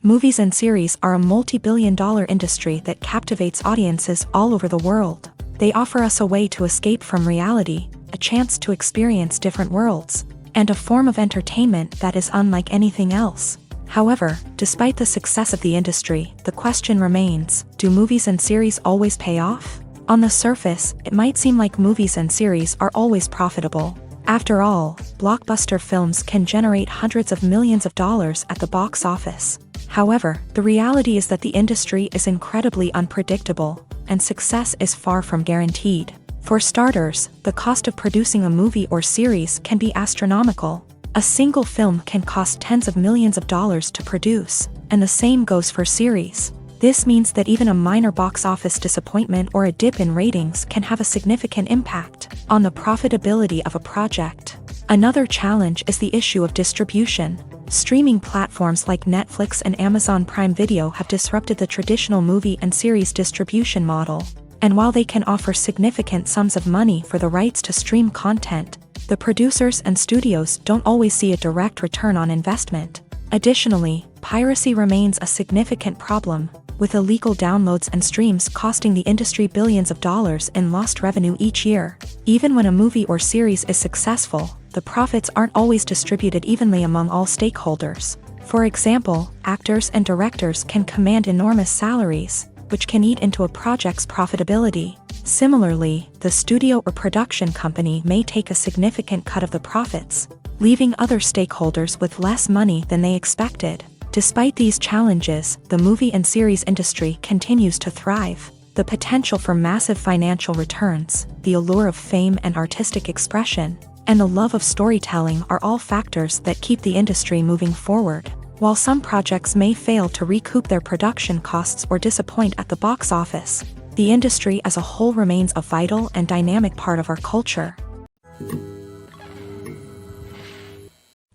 Movies and series are a multi-billion-dollar industry that captivates audiences all over the world. They offer us a way to escape from reality, a chance to experience different worlds, and a form of entertainment that is unlike anything else. However, despite the success of the industry, the question remains, do movies and series always pay off? On the surface, it might seem like movies and series are always profitable. After all, blockbuster films can generate hundreds of millions of dollars at the box office. However, the reality is that the industry is incredibly unpredictable, and success is far from guaranteed. For starters, the cost of producing a movie or series can be astronomical. A single film can cost tens of millions of dollars to produce, and the same goes for series. This means that even a minor box office disappointment or a dip in ratings can have a significant impact on the profitability of a project. Another challenge is the issue of distribution. Streaming platforms like Netflix and Amazon Prime Video have disrupted the traditional movie and series distribution model. And while they can offer significant sums of money for the rights to stream content, the producers and studios don't always see a direct return on investment. Additionally, piracy remains a significant problem, with illegal downloads and streams costing the industry billions of dollars in lost revenue each year. Even when a movie or series is successful, the profits aren't always distributed evenly among all stakeholders. For example, actors and directors can command enormous salaries, which can eat into a project's profitability. Similarly, the studio or production company may take a significant cut of the profits, leaving other stakeholders with less money than they expected. Despite these challenges, the movie and series industry continues to thrive. The potential for massive financial returns, the allure of fame and artistic expression, and the love of storytelling are all factors that keep the industry moving forward. While some projects may fail to recoup their production costs or disappoint at the box office, the industry as a whole remains a vital and dynamic part of our culture.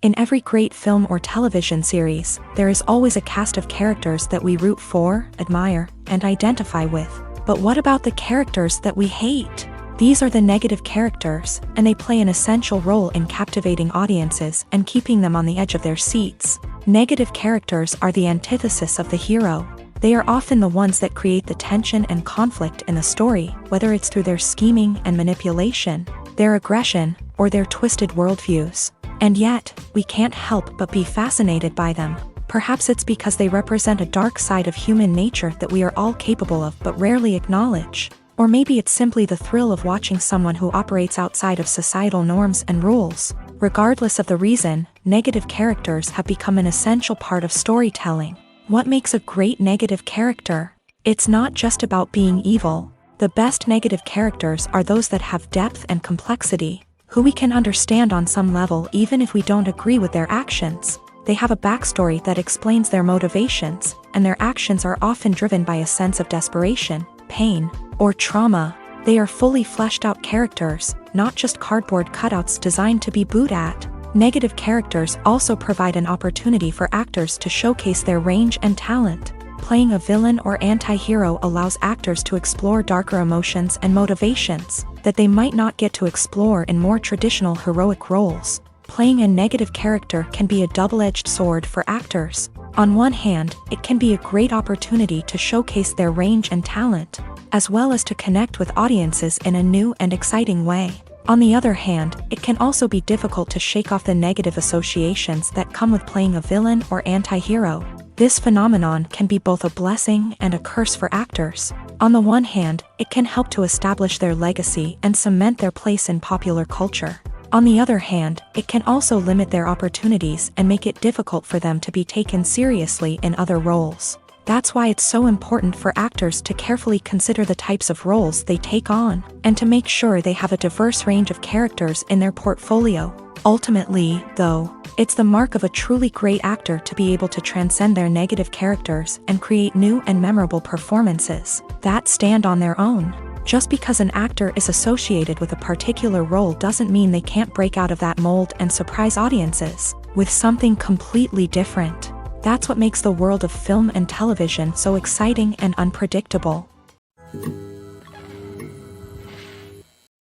In every great film or television series, there is always a cast of characters that we root for, admire, and identify with. But what about the characters that we hate? These are the negative characters, and they play an essential role in captivating audiences and keeping them on the edge of their seats. Negative characters are the antithesis of the hero. They are often the ones that create the tension and conflict in the story, whether it's through their scheming and manipulation, their aggression, or their twisted worldviews. And yet, we can't help but be fascinated by them. Perhaps it's because they represent a dark side of human nature that we are all capable of but rarely acknowledge. Or maybe it's simply the thrill of watching someone who operates outside of societal norms and rules. Regardless of the reason, negative characters have become an essential part of storytelling. What makes a great negative character? It's not just about being evil. The best negative characters are those that have depth and complexity, who we can understand on some level even if we don't agree with their actions. They have a backstory that explains their motivations, and their actions are often driven by a sense of desperation, pain, or trauma. They are fully fleshed out characters, not just cardboard cutouts designed to be booed at. Negative characters also provide an opportunity for actors to showcase their range and talent. Playing a villain or anti-hero allows actors to explore darker emotions and motivations that they might not get to explore in more traditional heroic roles. Playing a negative character can be a double-edged sword for actors. On one hand, it can be a great opportunity to showcase their range and talent, as well as to connect with audiences in a new and exciting way. On the other hand, it can also be difficult to shake off the negative associations that come with playing a villain or anti-hero. This phenomenon can be both a blessing and a curse for actors. On the one hand, it can help to establish their legacy and cement their place in popular culture. On the other hand, it can also limit their opportunities and make it difficult for them to be taken seriously in other roles. That's why it's so important for actors to carefully consider the types of roles they take on, and to make sure they have a diverse range of characters in their portfolio. Ultimately, though, it's the mark of a truly great actor to be able to transcend their negative characters and create new and memorable performances that stand on their own. Just because an actor is associated with a particular role doesn't mean they can't break out of that mold and surprise audiences with something completely different. That's what makes the world of film and television so exciting and unpredictable.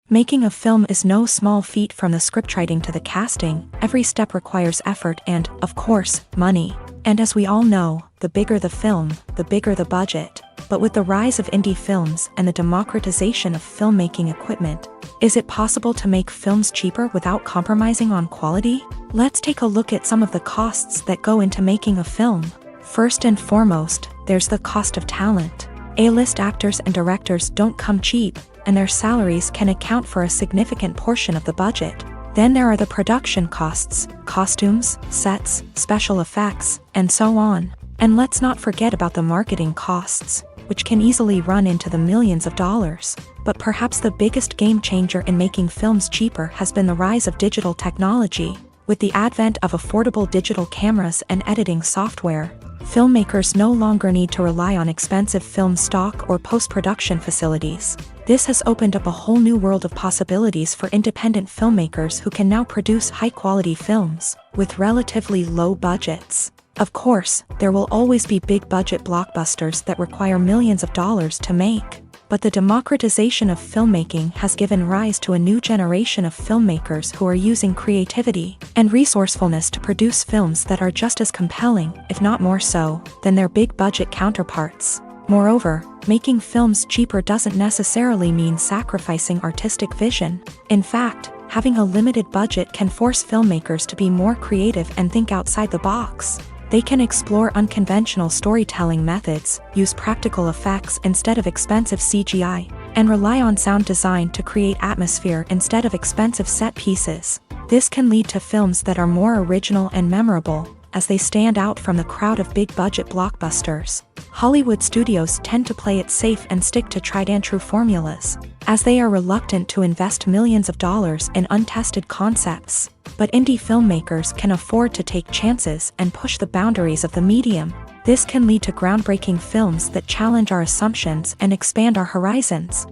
Making a film is no small feat. From the scriptwriting to the casting, every step requires effort and, of course, money. And as we all know, the bigger the film, the bigger the budget. But with the rise of indie films and the democratization of filmmaking equipment, is it possible to make films cheaper without compromising on quality? Let's take a look at some of the costs that go into making a film. First and foremost, there's the cost of talent. A-list actors and directors don't come cheap, and their salaries can account for a significant portion of the budget. Then there are the production costs, costumes, sets, special effects, and so on. And let's not forget about the marketing costs, which can easily run into the millions of dollars. But perhaps the biggest game changer in making films cheaper has been the rise of digital technology. With the advent of affordable digital cameras and editing software, filmmakers no longer need to rely on expensive film stock or post-production facilities. This has opened up a whole new world of possibilities for independent filmmakers who can now produce high-quality films with relatively low budgets. Of course, there will always be big-budget blockbusters that require millions of dollars to make. But the democratization of filmmaking has given rise to a new generation of filmmakers who are using creativity and resourcefulness to produce films that are just as compelling, if not more so, than their big-budget counterparts. Moreover, making films cheaper doesn't necessarily mean sacrificing artistic vision. In fact, having a limited budget can force filmmakers to be more creative and think outside the box. They can explore unconventional storytelling methods, use practical effects instead of expensive CGI, and rely on sound design to create atmosphere instead of expensive set pieces. This can lead to films that are more original and memorable, as they stand out from the crowd of big-budget blockbusters. Hollywood studios tend to play it safe and stick to tried-and-true formulas, as they are reluctant to invest millions of dollars in untested concepts. But indie filmmakers can afford to take chances and push the boundaries of the medium. This can lead to groundbreaking films that challenge our assumptions and expand our horizons.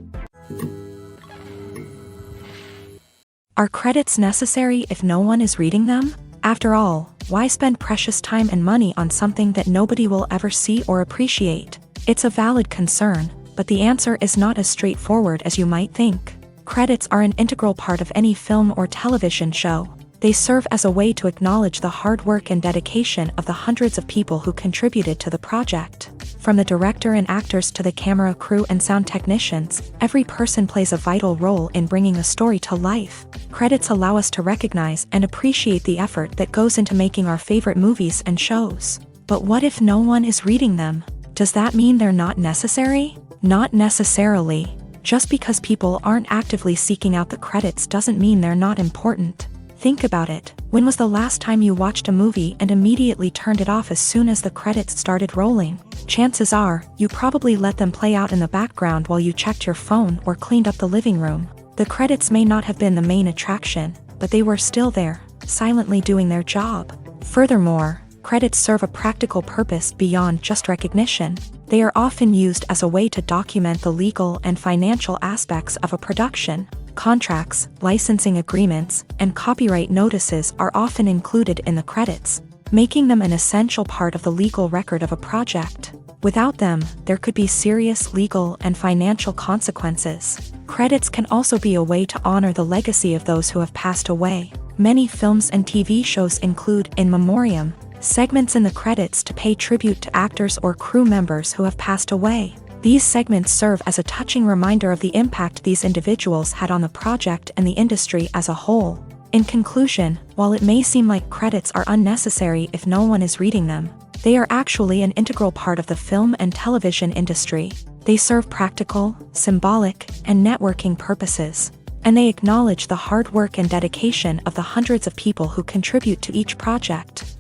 Are credits necessary if no one is reading them? After all, why spend precious time and money on something that nobody will ever see or appreciate? It's a valid concern, but the answer is not as straightforward as you might think. Credits are an integral part of any film or television show. They serve as a way to acknowledge the hard work and dedication of the hundreds of people who contributed to the project. From the director and actors to the camera crew and sound technicians, every person plays a vital role in bringing a story to life. Credits allow us to recognize and appreciate the effort that goes into making our favorite movies and shows. But what if no one is reading them? Does that mean they're not necessary? Not necessarily. Just because people aren't actively seeking out the credits doesn't mean they're not important. Think about it. When was the last time you watched a movie and immediately turned it off as soon as the credits started rolling? Chances are, you probably let them play out in the background while you checked your phone or cleaned up the living room. The credits may not have been the main attraction, but they were still there, silently doing their job. Furthermore, credits serve a practical purpose beyond just recognition. They are often used as a way to document the legal and financial aspects of a production. Contracts, licensing agreements, and copyright notices are often included in the credits, making them an essential part of the legal record of a project. Without them, there could be serious legal and financial consequences. Credits can also be a way to honor the legacy of those who have passed away. Many films and TV shows include in memoriam segments in the credits to pay tribute to actors or crew members who have passed away. These segments serve as a touching reminder of the impact these individuals had on the project and the industry as a whole. In conclusion, while it may seem like credits are unnecessary if no one is reading them, they are actually an integral part of the film and television industry. They serve practical, symbolic, and networking purposes, and they acknowledge the hard work and dedication of the hundreds of people who contribute to each project.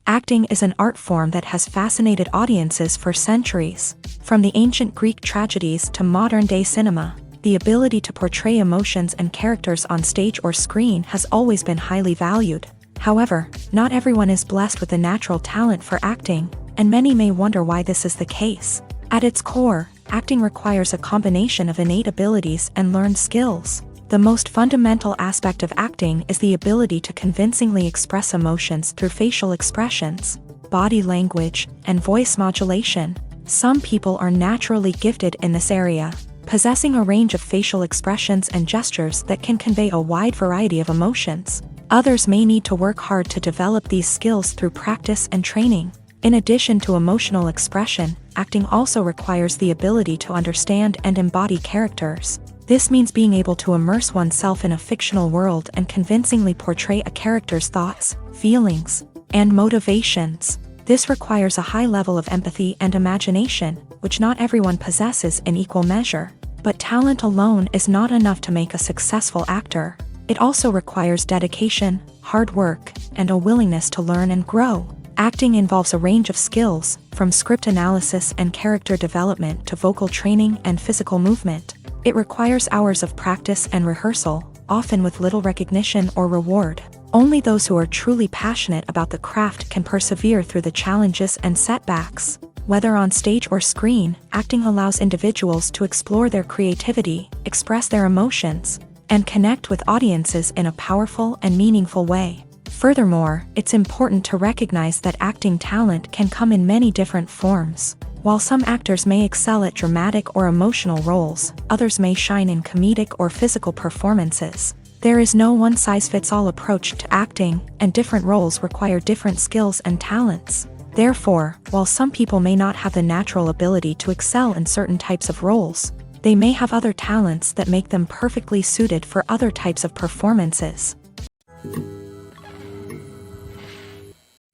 Acting is an art form that has fascinated audiences for centuries. From the ancient Greek tragedies to modern-day cinema, the ability to portray emotions and characters on stage or screen has always been highly valued. However, not everyone is blessed with a natural talent for acting, and many may wonder why this is the case. At its core, acting requires a combination of innate abilities and learned skills. The most fundamental aspect of acting is the ability to convincingly express emotions through facial expressions, body language, and voice modulation. Some people are naturally gifted in this area, possessing a range of facial expressions and gestures that can convey a wide variety of emotions. Others may need to work hard to develop these skills through practice and training. In addition to emotional expression, acting also requires the ability to understand and embody characters. This means being able to immerse oneself in a fictional world and convincingly portray a character's thoughts, feelings, and motivations. This requires a high level of empathy and imagination, which not everyone possesses in equal measure. But talent alone is not enough to make a successful actor. It also requires dedication, hard work, and a willingness to learn and grow. Acting involves a range of skills, from script analysis and character development to vocal training and physical movement. It requires hours of practice and rehearsal, often with little recognition or reward. Only those who are truly passionate about the craft can persevere through the challenges and setbacks. Whether on stage or screen, acting allows individuals to explore their creativity, express their emotions, and connect with audiences in a powerful and meaningful way. Furthermore, it's important to recognize that acting talent can come in many different forms. While some actors may excel at dramatic or emotional roles, others may shine in comedic or physical performances. There is no one-size-fits-all approach to acting, and different roles require different skills and talents. Therefore, while some people may not have the natural ability to excel in certain types of roles, they may have other talents that make them perfectly suited for other types of performances.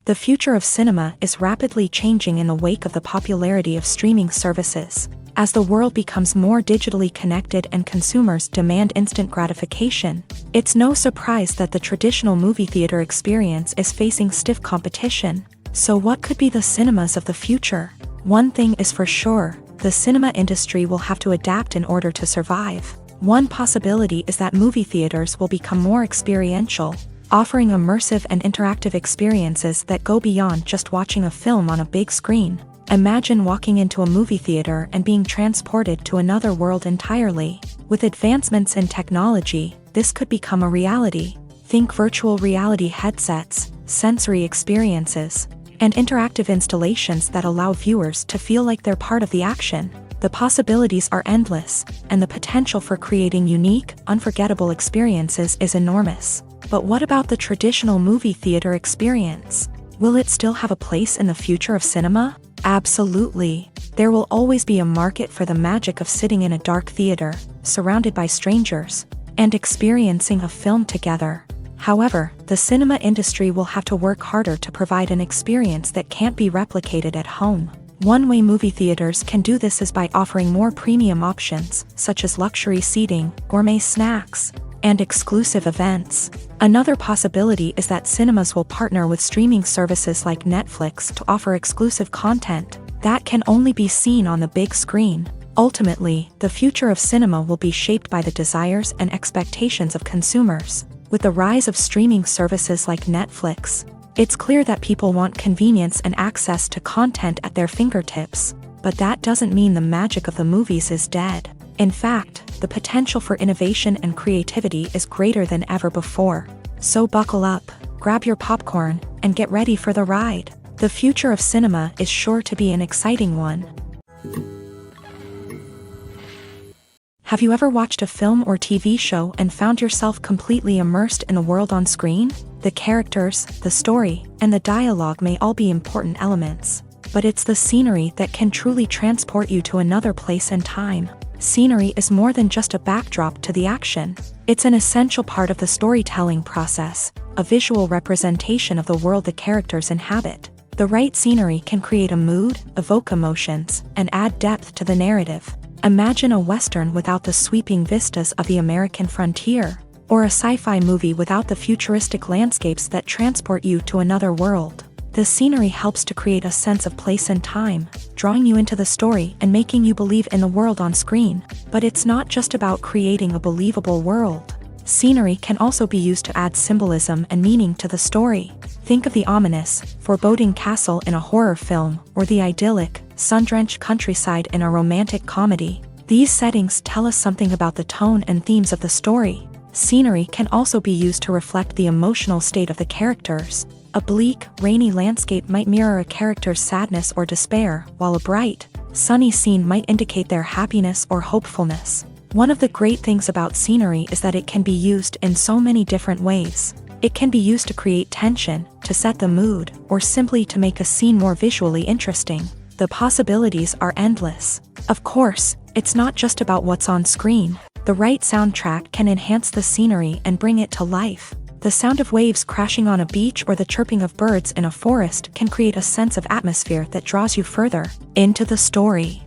The future of cinema is rapidly changing in the wake of the popularity of streaming services. As the world becomes more digitally connected and consumers demand instant gratification, it's no surprise that the traditional movie theater experience is facing stiff competition. So what could be the cinemas of the future? One thing is for sure, the cinema industry will have to adapt in order to survive. One possibility is that movie theaters will become more experiential, offering immersive and interactive experiences that go beyond just watching a film on a big screen. Imagine walking into a movie theater and being transported to another world entirely. With advancements in technology, this could become a reality. Think virtual reality headsets, sensory experiences, and interactive installations that allow viewers to feel like they're part of the action. The possibilities are endless, and the potential for creating unique, unforgettable experiences is enormous. But what about the traditional movie theater experience? Will it still have a place in the future of cinema? Absolutely. There will always be a market for the magic of sitting in a dark theater, surrounded by strangers, and experiencing a film together. However, the cinema industry will have to work harder to provide an experience that can't be replicated at home. One way movie theaters can do this is by offering more premium options, such as luxury seating, gourmet snacks, and exclusive events. Another possibility is that cinemas will partner with streaming services like Netflix to offer exclusive content that can only be seen on the big screen. Ultimately, the future of cinema will be shaped by the desires and expectations of consumers. With the rise of streaming services like Netflix, it's clear that people want convenience and access to content at their fingertips. But that doesn't mean the magic of the movies is dead. In fact, the potential for innovation and creativity is greater than ever before. So buckle up, grab your popcorn, and get ready for the ride. The future of cinema is sure to be an exciting one. Have you ever watched a film or TV show and found yourself completely immersed in the world on screen? The characters, the story, and the dialogue may all be important elements, but it's the scenery that can truly transport you to another place and time. Scenery is more than just a backdrop to the action. It's an essential part of the storytelling process, a visual representation of the world the characters inhabit. The right scenery can create a mood, evoke emotions, and add depth to the narrative. Imagine a Western without the sweeping vistas of the American frontier, or a sci-fi movie without the futuristic landscapes that transport you to another world. The scenery helps to create a sense of place and time, drawing you into the story and making you believe in the world on screen. But it's not just about creating a believable world. Scenery can also be used to add symbolism and meaning to the story. Think of the ominous, foreboding castle in a horror film, or the idyllic, sun-drenched countryside in a romantic comedy. These settings tell us something about the tone and themes of the story. Scenery can also be used to reflect the emotional state of the characters. A bleak, rainy landscape might mirror a character's sadness or despair, while a bright, sunny scene might indicate their happiness or hopefulness. One of the great things about scenery is that it can be used in so many different ways. It can be used to create tension, to set the mood, or simply to make a scene more visually interesting. The possibilities are endless. Of course, it's not just about what's on screen. The right soundtrack can enhance the scenery and bring it to life. The sound of waves crashing on a beach or the chirping of birds in a forest can create a sense of atmosphere that draws you further into the story.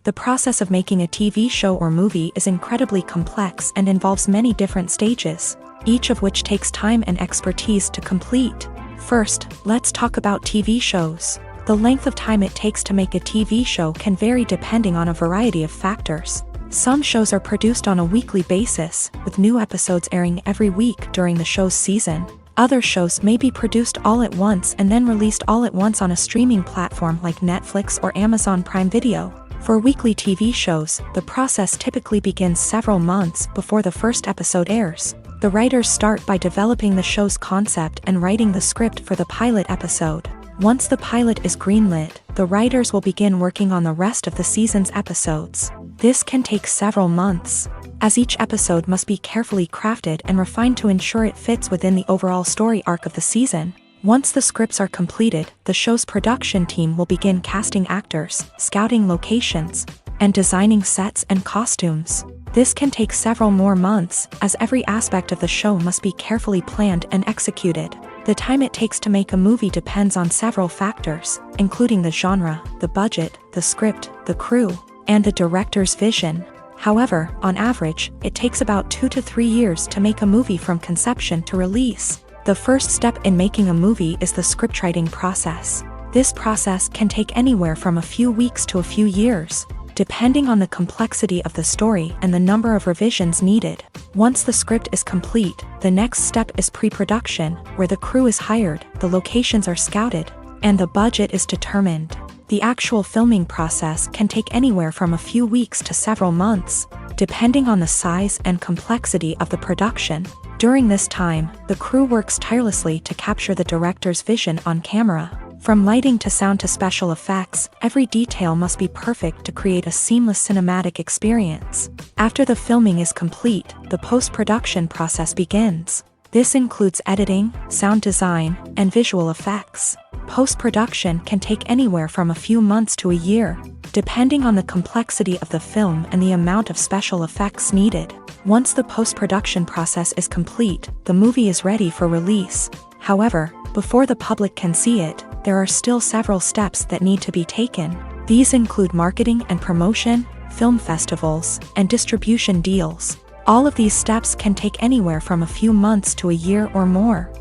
The process of making a TV show or movie is incredibly complex and involves many different stages, each of which takes time and expertise to complete. First, let's talk about TV shows. The length of time it takes to make a TV show can vary depending on a variety of factors. Some shows are produced on a weekly basis, with new episodes airing every week during the show's season. Other shows may be produced all at once and then released all at once on a streaming platform like Netflix or Amazon Prime Video. For weekly TV shows, the process typically begins several months before the first episode airs. The writers start by developing the show's concept and writing the script for the pilot episode. Once the pilot is greenlit, the writers will begin working on the rest of the season's episodes. This can take several months, as each episode must be carefully crafted and refined to ensure it fits within the overall story arc of the season. Once the scripts are completed, the show's production team will begin casting actors, scouting locations, and designing sets and costumes. This can take several more months, as every aspect of the show must be carefully planned and executed. The time it takes to make a movie depends on several factors, including the genre, the budget, the script, the crew, and the director's vision. However, on average, it takes about 2 to 3 years to make a movie from conception to release. The first step in making a movie is the scriptwriting process. This process can take anywhere from a few weeks to a few years, depending on the complexity of the story and the number of revisions needed. Once the script is complete, the next step is pre-production, where the crew is hired, the locations are scouted, and the budget is determined. The actual filming process can take anywhere from a few weeks to several months, depending on the size and complexity of the production. During this time, the crew works tirelessly to capture the director's vision on camera. From lighting to sound to special effects, every detail must be perfect to create a seamless cinematic experience. After the filming is complete, the post-production process begins. This includes editing, sound design, and visual effects. Post-production can take anywhere from a few months to a year, depending on the complexity of the film and the amount of special effects needed. Once the post-production process is complete, the movie is ready for release. However, before the public can see it, there are still several steps that need to be taken. These include marketing and promotion, film festivals, and distribution deals. All of these steps can take anywhere from a few months to a year or more.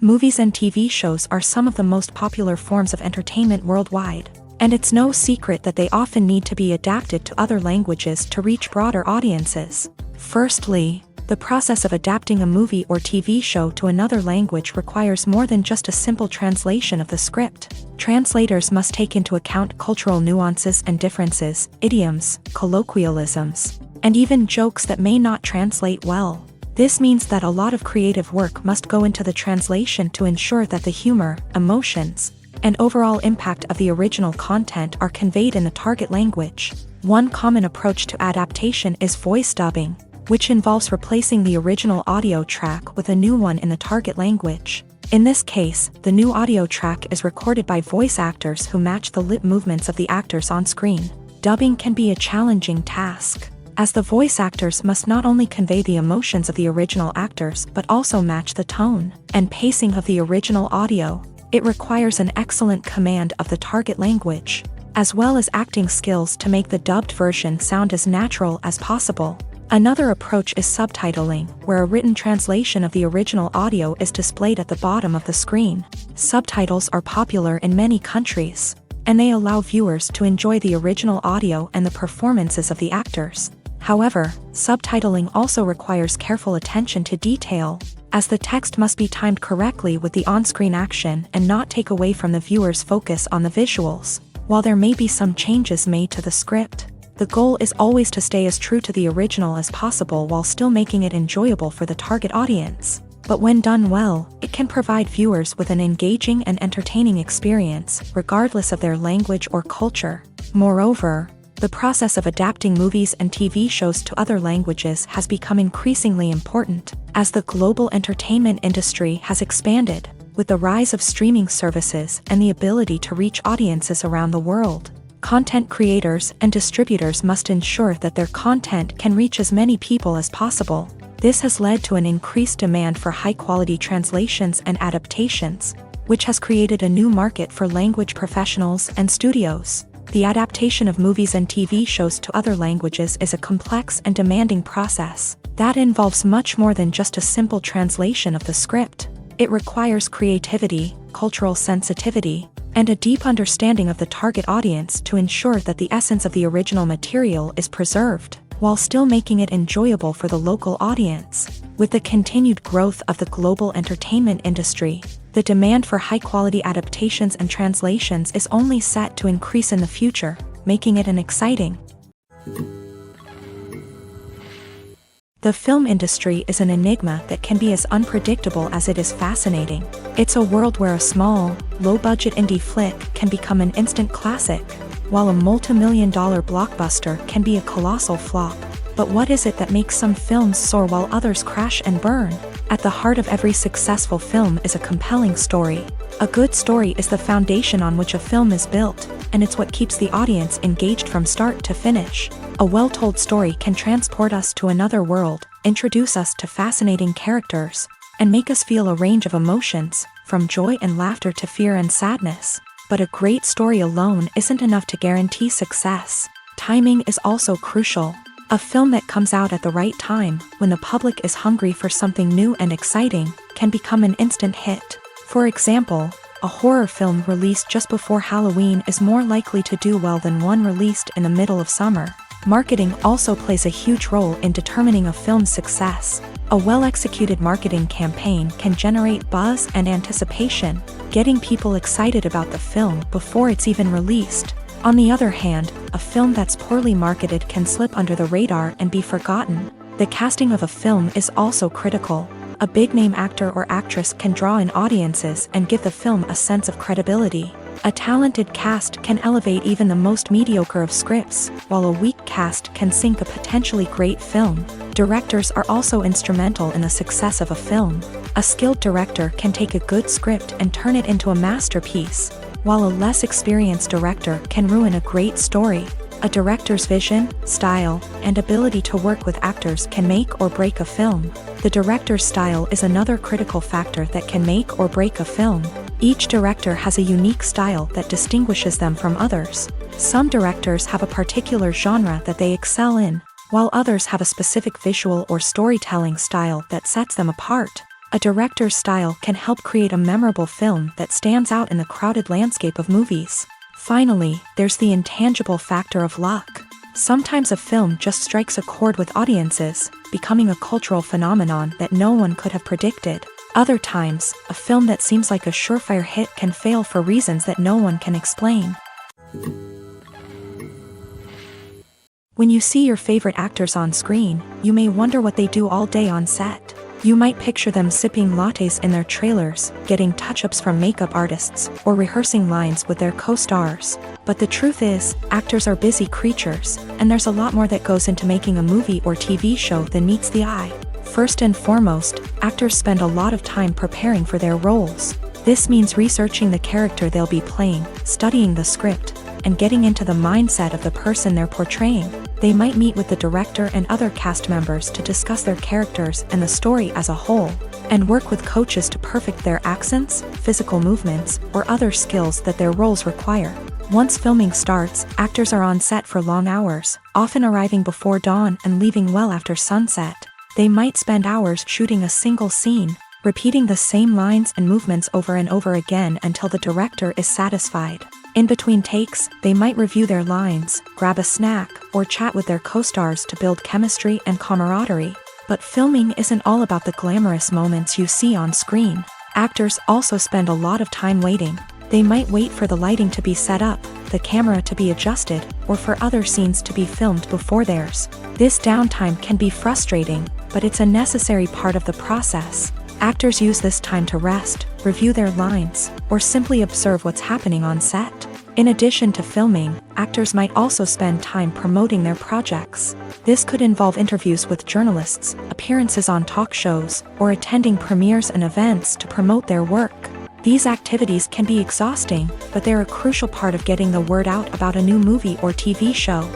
Movies and TV shows are some of the most popular forms of entertainment worldwide, and it's no secret that they often need to be adapted to other languages to reach broader audiences. Firstly, the process of adapting a movie or TV show to another language requires more than just a simple translation of the script. Translators must take into account cultural nuances and differences, idioms, colloquialisms, and even jokes that may not translate well. This means that a lot of creative work must go into the translation to ensure that the humor, emotions, and overall impact of the original content are conveyed in the target language. One common approach to adaptation is voice dubbing, which involves replacing the original audio track with a new one in the target language. In this case, the new audio track is recorded by voice actors who match the lip movements of the actors on screen. Dubbing can be a challenging task, as the voice actors must not only convey the emotions of the original actors but also match the tone and pacing of the original audio. It requires an excellent command of the target language, as well as acting skills to make the dubbed version sound as natural as possible. Another approach is subtitling, where a written translation of the original audio is displayed at the bottom of the screen. Subtitles are popular in many countries, and they allow viewers to enjoy the original audio and the performances of the actors. However, subtitling also requires careful attention to detail, as the text must be timed correctly with the on-screen action and not take away from the viewer's focus on the visuals. While there may be some changes made to the script, the goal is always to stay as true to the original as possible while still making it enjoyable for the target audience. But when done well, it can provide viewers with an engaging and entertaining experience, regardless of their language or culture. Moreover, the process of adapting movies and TV shows to other languages has become increasingly important, as the global entertainment industry has expanded, with the rise of streaming services and the ability to reach audiences around the world. Content creators and distributors must ensure that their content can reach as many people as possible. This has led to an increased demand for high-quality translations and adaptations, which has created a new market for language professionals and studios. The adaptation of movies and TV shows to other languages is a complex and demanding process that involves much more than just a simple translation of the script. It requires creativity, cultural sensitivity, and a deep understanding of the target audience to ensure that the essence of the original material is preserved, while still making it enjoyable for the local audience. With the continued growth of the global entertainment industry, the demand for high-quality adaptations and translations is only set to increase in the future, making it an exciting. The film industry is an enigma that can be as unpredictable as it is fascinating. It's a world where a small, low-budget indie flick can become an instant classic, while a multi-million-dollar blockbuster can be a colossal flop. But what is it that makes some films soar while others crash and burn? At the heart of every successful film is a compelling story. A good story is the foundation on which a film is built, and it's what keeps the audience engaged from start to finish. A well-told story can transport us to another world, introduce us to fascinating characters, and make us feel a range of emotions, from joy and laughter to fear and sadness. But a great story alone isn't enough to guarantee success. Timing is also crucial. A film that comes out at the right time, when the public is hungry for something new and exciting, can become an instant hit. For example, a horror film released just before Halloween is more likely to do well than one released in the middle of summer. Marketing also plays a huge role in determining a film's success. A well-executed marketing campaign can generate buzz and anticipation, getting people excited about the film before it's even released. On the other hand, a film that's poorly marketed can slip under the radar and be forgotten. The casting of a film is also critical. A big-name actor or actress can draw in audiences and give the film a sense of credibility. A talented cast can elevate even the most mediocre of scripts, while a weak cast can sink a potentially great film. Directors are also instrumental in the success of a film. A skilled director can take a good script and turn it into a masterpiece, while a less experienced director can ruin a great story. A director's vision, style, and ability to work with actors can make or break a film. The director's style is another critical factor that can make or break a film. Each director has a unique style that distinguishes them from others. Some directors have a particular genre that they excel in, while others have a specific visual or storytelling style that sets them apart. A director's style can help create a memorable film that stands out in the crowded landscape of movies. Finally, there's the intangible factor of luck. Sometimes a film just strikes a chord with audiences, becoming a cultural phenomenon that no one could have predicted. Other times, a film that seems like a surefire hit can fail for reasons that no one can explain. When you see your favorite actors on screen, you may wonder what they do all day on set. You might picture them sipping lattes in their trailers, getting touch-ups from makeup artists, or rehearsing lines with their co-stars. But the truth is, actors are busy creatures, and there's a lot more that goes into making a movie or TV show than meets the eye. First and foremost, actors spend a lot of time preparing for their roles. This means researching the character they'll be playing, studying the script, and getting into the mindset of the person they're portraying. They might meet with the director and other cast members to discuss their characters and the story as a whole, and work with coaches to perfect their accents, physical movements, or other skills that their roles require. Once filming starts, actors are on set for long hours, often arriving before dawn and leaving well after sunset. They might spend hours shooting a single scene, repeating the same lines and movements over and over again until the director is satisfied. In between takes, they might review their lines, grab a snack, or chat with their co-stars to build chemistry and camaraderie. But filming isn't all about the glamorous moments you see on screen. Actors also spend a lot of time waiting. They might wait for the lighting to be set up, the camera to be adjusted, or for other scenes to be filmed before theirs. This downtime can be frustrating, but it's a necessary part of the process. Actors use this time to rest, review their lines, or simply observe what's happening on set. In addition to filming, actors might also spend time promoting their projects. This could involve interviews with journalists, appearances on talk shows, or attending premieres and events to promote their work. These activities can be exhausting, but they're a crucial part of getting the word out about a new movie or TV show.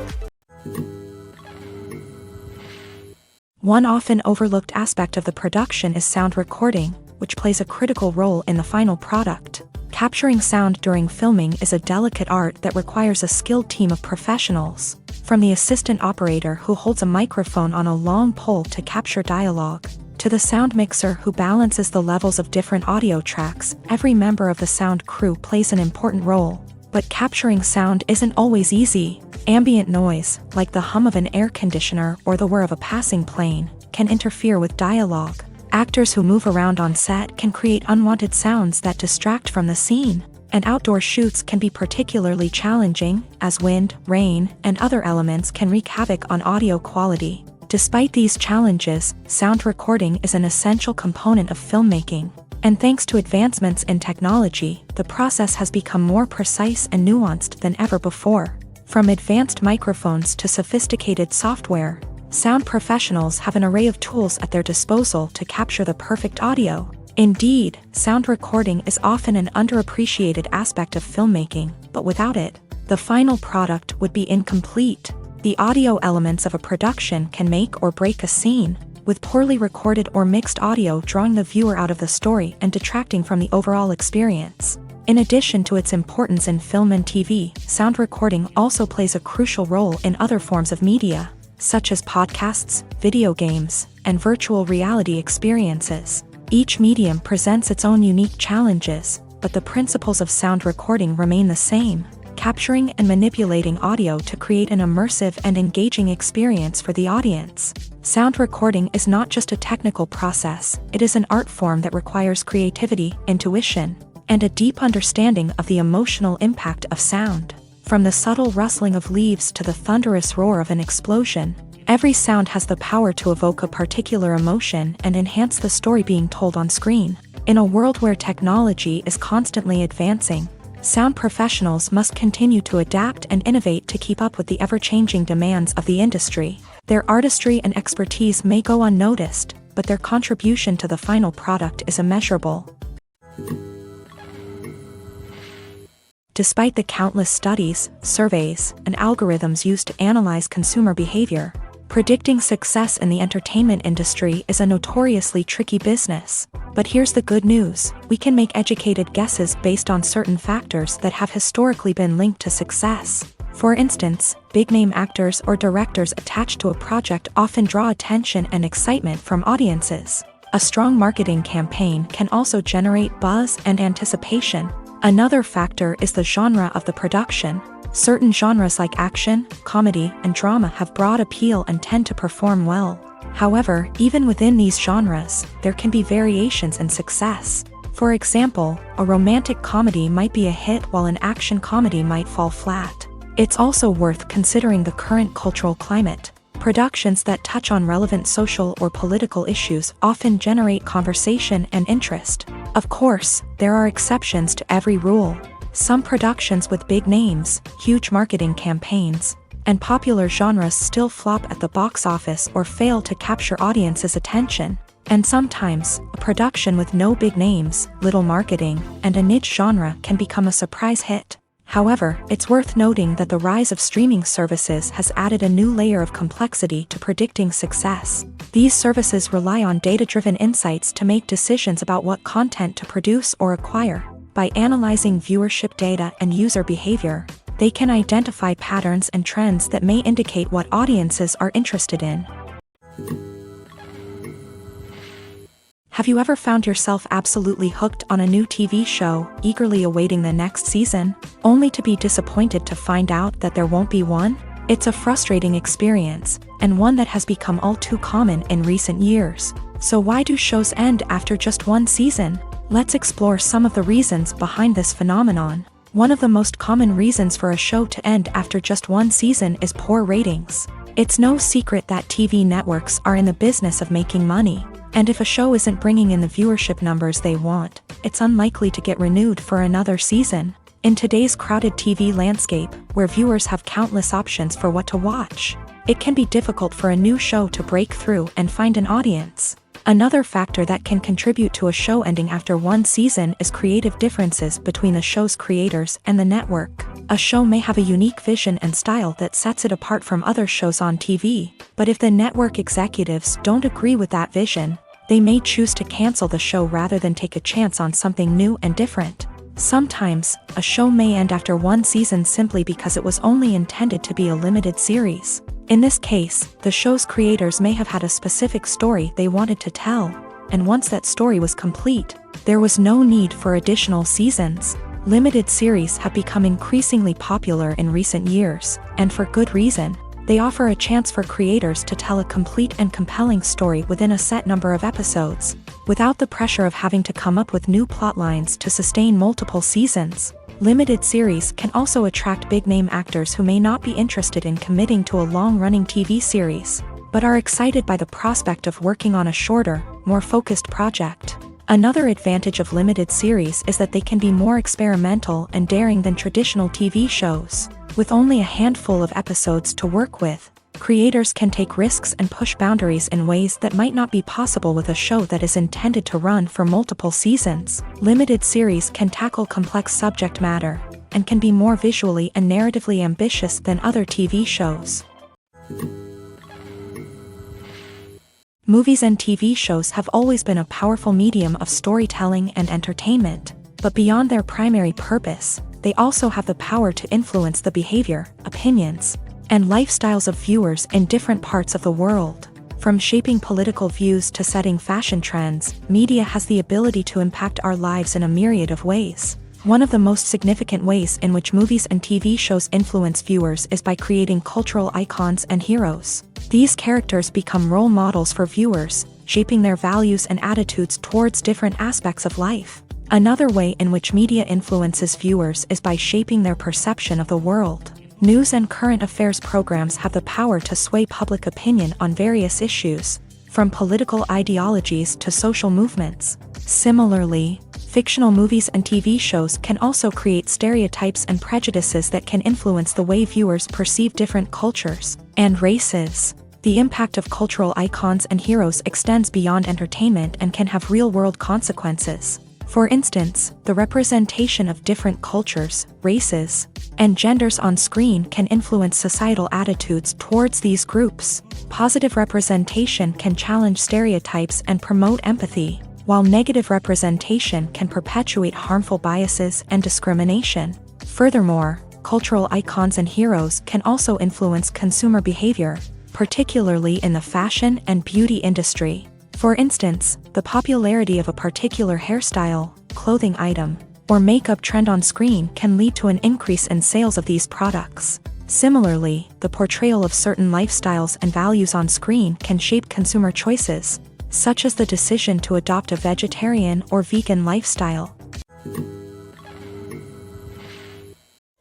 One often overlooked aspect of the production is sound recording, which plays a critical role in the final product. Capturing sound during filming is a delicate art that requires a skilled team of professionals. From the assistant operator who holds a microphone on a long pole to capture dialogue, to the sound mixer who balances the levels of different audio tracks, every member of the sound crew plays an important role. But capturing sound isn't always easy. Ambient noise, like the hum of an air conditioner or the whir of a passing plane, can interfere with dialogue. Actors who move around on set can create unwanted sounds that distract from the scene. And outdoor shoots can be particularly challenging, as wind, rain, and other elements can wreak havoc on audio quality. Despite these challenges, sound recording is an essential component of filmmaking. And thanks to advancements in technology, the process has become more precise and nuanced than ever before. From advanced microphones to sophisticated software, sound professionals have an array of tools at their disposal to capture the perfect audio. Indeed, sound recording is often an underappreciated aspect of filmmaking, but without it, the final product would be incomplete. The audio elements of a production can make or break a scene, with poorly recorded or mixed audio drawing the viewer out of the story and detracting from the overall experience. In addition to its importance in film and TV, sound recording also plays a crucial role in other forms of media, such as podcasts, video games, and virtual reality experiences. Each medium presents its own unique challenges, but the principles of sound recording remain the same, capturing and manipulating audio to create an immersive and engaging experience for the audience. Sound recording is not just a technical process, it is an art form that requires creativity, intuition, and a deep understanding of the emotional impact of sound. From the subtle rustling of leaves to the thunderous roar of an explosion, every sound has the power to evoke a particular emotion and enhance the story being told on screen. In a world where technology is constantly advancing, sound professionals must continue to adapt and innovate to keep up with the ever-changing demands of the industry. Their artistry and expertise may go unnoticed, but their contribution to the final product is immeasurable. Despite the countless studies, surveys, and algorithms used to analyze consumer behavior, predicting success in the entertainment industry is a notoriously tricky business. But here's the good news: we can make educated guesses based on certain factors that have historically been linked to success. For instance, big-name actors or directors attached to a project often draw attention and excitement from audiences. A strong marketing campaign can also generate buzz and anticipation. Another factor is the genre of the production. Certain genres like action, comedy, and drama have broad appeal and tend to perform well. However, even within these genres, there can be variations in success. For example, a romantic comedy might be a hit while an action comedy might fall flat. It's also worth considering the current cultural climate. Productions that touch on relevant social or political issues often generate conversation and interest. Of course, there are exceptions to every rule. Some productions with big names, huge marketing campaigns, and popular genres still flop at the box office or fail to capture audiences' attention. And sometimes, a production with no big names, little marketing, and a niche genre can become a surprise hit. However, it's worth noting that the rise of streaming services has added a new layer of complexity to predicting success. These services rely on data-driven insights to make decisions about what content to produce or acquire. By analyzing viewership data and user behavior, they can identify patterns and trends that may indicate what audiences are interested in. Have you ever found yourself absolutely hooked on a new TV show, eagerly awaiting the next season, only to be disappointed to find out that there won't be one? It's a frustrating experience, and one that has become all too common in recent years. So why do shows end after just one season? Let's explore some of the reasons behind this phenomenon. One of the most common reasons for a show to end after just one season is poor ratings. It's no secret that TV networks are in the business of making money. And if a show isn't bringing in the viewership numbers they want, it's unlikely to get renewed for another season. In today's crowded TV landscape, where viewers have countless options for what to watch, it can be difficult for a new show to break through and find an audience. Another factor that can contribute to a show ending after one season is creative differences between the show's creators and the network. A show may have a unique vision and style that sets it apart from other shows on TV, but if the network executives don't agree with that vision, they may choose to cancel the show rather than take a chance on something new and different. Sometimes, a show may end after one season simply because it was only intended to be a limited series. In this case, the show's creators may have had a specific story they wanted to tell, and once that story was complete, there was no need for additional seasons. Limited series have become increasingly popular in recent years, and for good reason. They offer a chance for creators to tell a complete and compelling story within a set number of episodes, without the pressure of having to come up with new plotlines to sustain multiple seasons. Limited series can also attract big-name actors who may not be interested in committing to a long-running TV series, but are excited by the prospect of working on a shorter, more focused project. Another advantage of limited series is that they can be more experimental and daring than traditional TV shows. With only a handful of episodes to work with, creators can take risks and push boundaries in ways that might not be possible with a show that is intended to run for multiple seasons. Limited series can tackle complex subject matter, and can be more visually and narratively ambitious than other TV shows. Movies and TV shows have always been a powerful medium of storytelling and entertainment, but beyond their primary purpose, they also have the power to influence the behavior, opinions, and lifestyles of viewers in different parts of the world. From shaping political views to setting fashion trends, media has the ability to impact our lives in a myriad of ways. One of the most significant ways in which movies and TV shows influence viewers is by creating cultural icons and heroes. These characters become role models for viewers, shaping their values and attitudes towards different aspects of life. Another way in which media influences viewers is by shaping their perception of the world. News and current affairs programs have the power to sway public opinion on various issues, from political ideologies to social movements. Similarly, fictional movies and TV shows can also create stereotypes and prejudices that can influence the way viewers perceive different cultures and races. The impact of cultural icons and heroes extends beyond entertainment and can have real-world consequences. For instance, the representation of different cultures, races, and genders on screen can influence societal attitudes towards these groups. Positive representation can challenge stereotypes and promote empathy, while negative representation can perpetuate harmful biases and discrimination. Furthermore, cultural icons and heroes can also influence consumer behavior, particularly in the fashion and beauty industry. For instance, the popularity of a particular hairstyle, clothing item, or makeup trend on screen can lead to an increase in sales of these products. Similarly, the portrayal of certain lifestyles and values on screen can shape consumer choices, such as the decision to adopt a vegetarian or vegan lifestyle.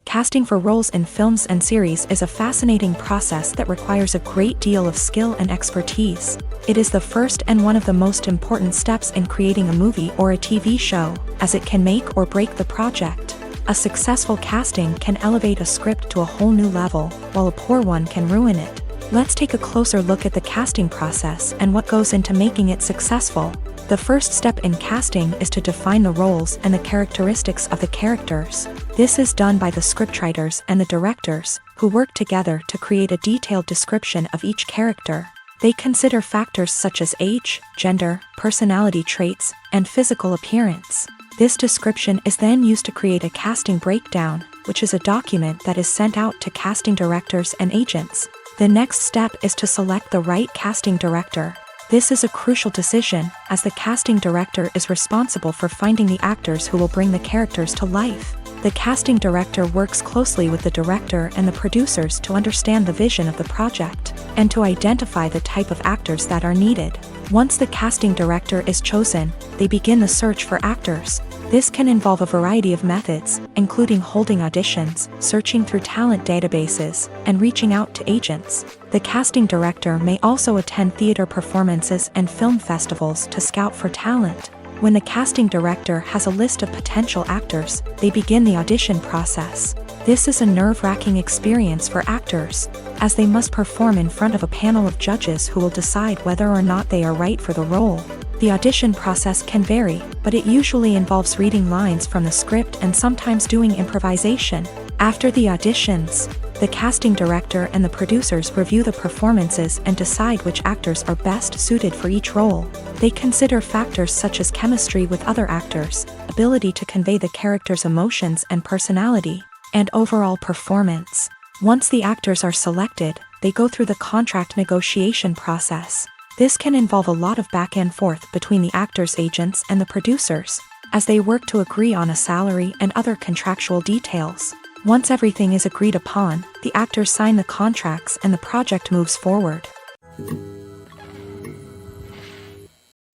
Casting for roles in films and series is a fascinating process that requires a great deal of skill and expertise. It is the first and one of the most important steps in creating a movie or a TV show, as it can make or break the project. A successful casting can elevate a script to a whole new level, while a poor one can ruin it. Let's take a closer look at the casting process and what goes into making it successful. The first step in casting is to define the roles and the characteristics of the characters. This is done by the scriptwriters and the directors, who work together to create a detailed description of each character. They consider factors such as age, gender, personality traits, and physical appearance. This description is then used to create a casting breakdown, which is a document that is sent out to casting directors and agents. The next step is to select the right casting director. This is a crucial decision, as the casting director is responsible for finding the actors who will bring the characters to life. The casting director works closely with the director and the producers to understand the vision of the project, and to identify the type of actors that are needed. Once the casting director is chosen, they begin the search for actors. This can involve a variety of methods, including holding auditions, searching through talent databases, and reaching out to agents. The casting director may also attend theater performances and film festivals to scout for talent. When the casting director has a list of potential actors, they begin the audition process. This is a nerve-wracking experience for actors, as they must perform in front of a panel of judges who will decide whether or not they are right for the role. The audition process can vary, but it usually involves reading lines from the script and sometimes doing improvisation. After the auditions, the casting director and the producers review the performances and decide which actors are best suited for each role. They consider factors such as chemistry with other actors, ability to convey the character's emotions and personality, and overall performance. Once the actors are selected, they go through the contract negotiation process. This can involve a lot of back and forth between the actors' agents and the producers, as they work to agree on a salary and other contractual details. Once everything is agreed upon, the actors sign the contracts and the project moves forward.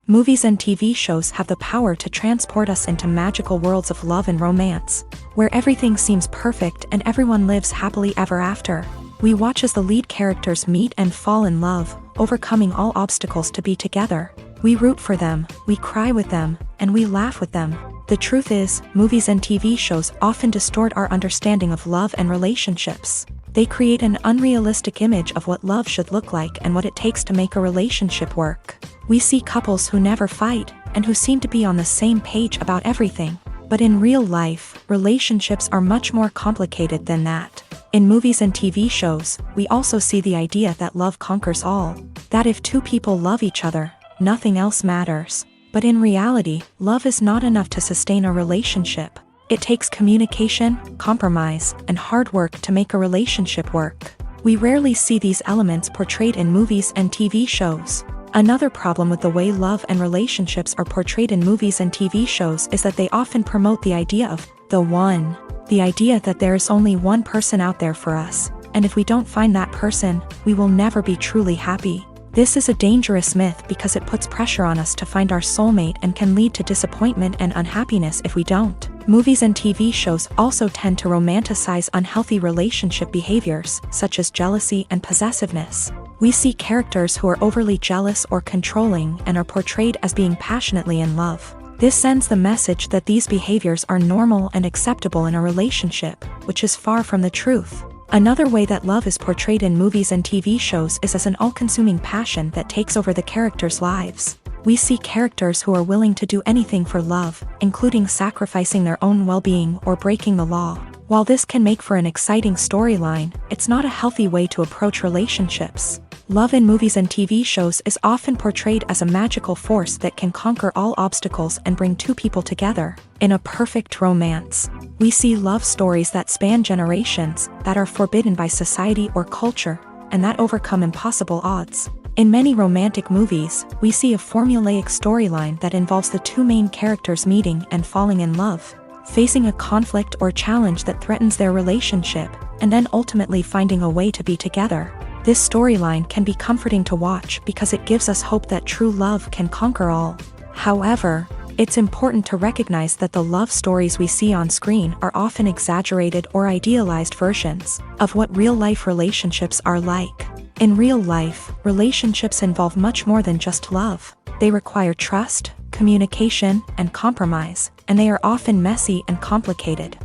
Movies and TV shows have the power to transport us into magical worlds of love and romance, where everything seems perfect and everyone lives happily ever after. We watch as the lead characters meet and fall in love, overcoming all obstacles to be together. We root for them, we cry with them, and we laugh with them. The truth is, movies and TV shows often distort our understanding of love and relationships. They create an unrealistic image of what love should look like and what it takes to make a relationship work. We see couples who never fight, and who seem to be on the same page about everything. But in real life, relationships are much more complicated than that. In movies and TV shows, we also see the idea that love conquers all. That if two people love each other, nothing else matters. But in reality, love is not enough to sustain a relationship. It takes communication, compromise, and hard work to make a relationship work. We rarely see these elements portrayed in movies and TV shows. Another problem with the way love and relationships are portrayed in movies and TV shows is that they often promote the idea of the one. The idea that there is only one person out there for us, and if we don't find that person, we will never be truly happy. This is a dangerous myth because it puts pressure on us to find our soulmate and can lead to disappointment and unhappiness if we don't. Movies and TV shows also tend to romanticize unhealthy relationship behaviors, such as jealousy and possessiveness. We see characters who are overly jealous or controlling and are portrayed as being passionately in love. This sends the message that these behaviors are normal and acceptable in a relationship, which is far from the truth. Another way that love is portrayed in movies and TV shows is as an all-consuming passion that takes over the characters' lives. We see characters who are willing to do anything for love, including sacrificing their own well-being or breaking the law. While this can make for an exciting storyline, it's not a healthy way to approach relationships. Love in movies and TV shows is often portrayed as a magical force that can conquer all obstacles and bring two people together. In a perfect romance, we see love stories that span generations, that are forbidden by society or culture, and that overcome impossible odds. In many romantic movies, we see a formulaic storyline that involves the two main characters meeting and falling in love, facing a conflict or challenge that threatens their relationship, and then ultimately finding a way to be together. This storyline can be comforting to watch because it gives us hope that true love can conquer all. However, it's important to recognize that the love stories we see on screen are often exaggerated or idealized versions of what real-life relationships are like. In real life, relationships involve much more than just love. They require trust, communication, and compromise, and they are often messy and complicated.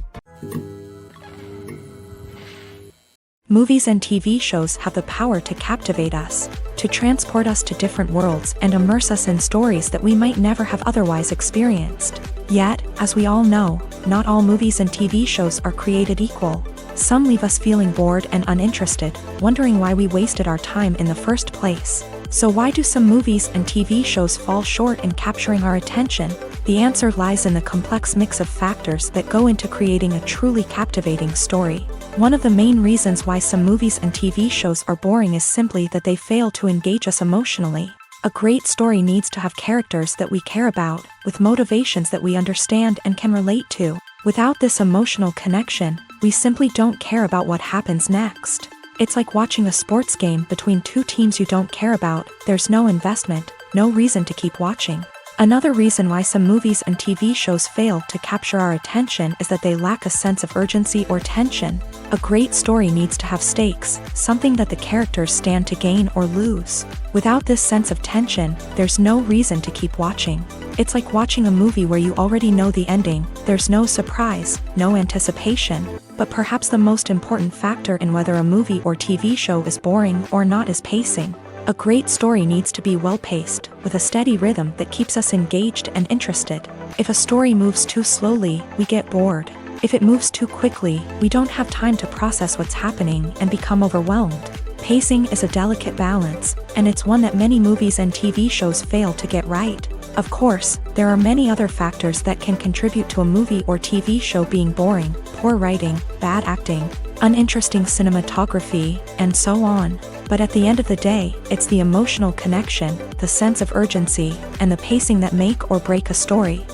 Movies and TV shows have the power to captivate us, to transport us to different worlds and immerse us in stories that we might never have otherwise experienced. Yet, as we all know, not all movies and TV shows are created equal. Some leave us feeling bored and uninterested, wondering why we wasted our time in the first place. So why do some movies and TV shows fall short in capturing our attention? The answer lies in the complex mix of factors that go into creating a truly captivating story. One of the main reasons why some movies and TV shows are boring is simply that they fail to engage us emotionally. A great story needs to have characters that we care about, with motivations that we understand and can relate to. Without this emotional connection, we simply don't care about what happens next. It's like watching a sports game between two teams you don't care about. There's no investment, no reason to keep watching. Another reason why some movies and TV shows fail to capture our attention is that they lack a sense of urgency or tension. A great story needs to have stakes, something that the characters stand to gain or lose. Without this sense of tension, there's no reason to keep watching. It's like watching a movie where you already know the ending. There's no surprise, no anticipation. But perhaps the most important factor in whether a movie or TV show is boring or not is pacing. A great story needs to be well-paced, with a steady rhythm that keeps us engaged and interested. If a story moves too slowly, we get bored. If it moves too quickly, we don't have time to process what's happening and become overwhelmed. Pacing is a delicate balance, and it's one that many movies and TV shows fail to get right. Of course, there are many other factors that can contribute to a movie or TV show being boring: poor writing, bad acting, uninteresting cinematography, and so on. But at the end of the day, it's the emotional connection, the sense of urgency, and the pacing that make or break a story.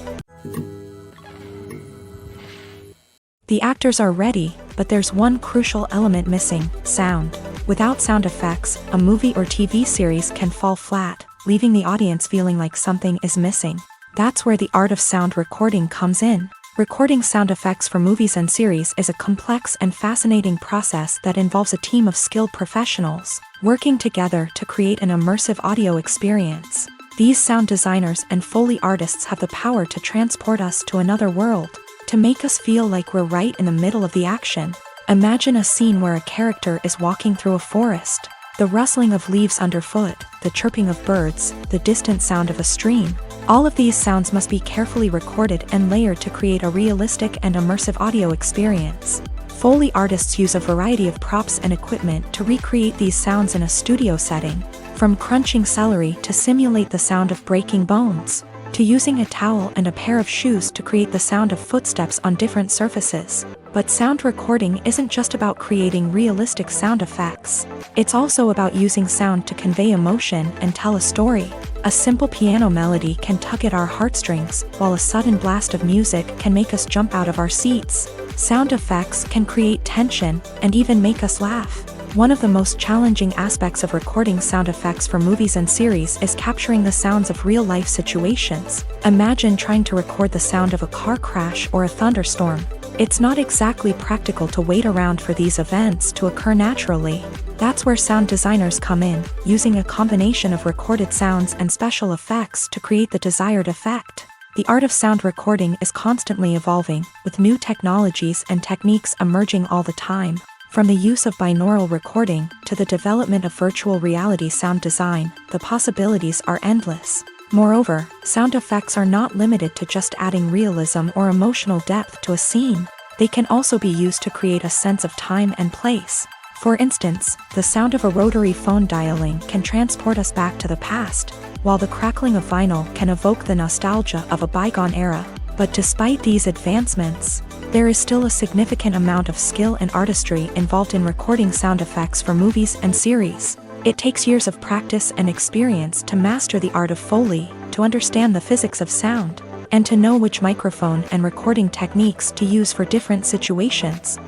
The actors are ready, but there's one crucial element missing: sound. Without sound effects, a movie or TV series can fall flat, leaving the audience feeling like something is missing. That's where the art of sound recording comes in. Recording sound effects for movies and series is a complex and fascinating process that involves a team of skilled professionals working together to create an immersive audio experience. These sound designers and Foley artists have the power to transport us to another world, to make us feel like we're right in the middle of the action. Imagine a scene where a character is walking through a forest. The rustling of leaves underfoot, the chirping of birds, the distant sound of a stream. All of these sounds must be carefully recorded and layered to create a realistic and immersive audio experience. Foley artists use a variety of props and equipment to recreate these sounds in a studio setting, from crunching celery to simulate the sound of breaking bones, to using a towel and a pair of shoes to create the sound of footsteps on different surfaces. But sound recording isn't just about creating realistic sound effects. It's also about using sound to convey emotion and tell a story. A simple piano melody can tug at our heartstrings, while a sudden blast of music can make us jump out of our seats. Sound effects can create tension and even make us laugh. One of the most challenging aspects of recording sound effects for movies and series is capturing the sounds of real-life situations. Imagine trying to record the sound of a car crash or a thunderstorm. It's not exactly practical to wait around for these events to occur naturally. That's where sound designers come in, using a combination of recorded sounds and special effects to create the desired effect. The art of sound recording is constantly evolving, with new technologies and techniques emerging all the time. From the use of binaural recording to the development of virtual reality sound design, the possibilities are endless. Moreover, sound effects are not limited to just adding realism or emotional depth to a scene. They can also be used to create a sense of time and place. For instance, the sound of a rotary phone dialing can transport us back to the past, while the crackling of vinyl can evoke the nostalgia of a bygone era. But despite these advancements, there is still a significant amount of skill and artistry involved in recording sound effects for movies and series. It takes years of practice and experience to master the art of Foley, to understand the physics of sound, and to know which microphone and recording techniques to use for different situations.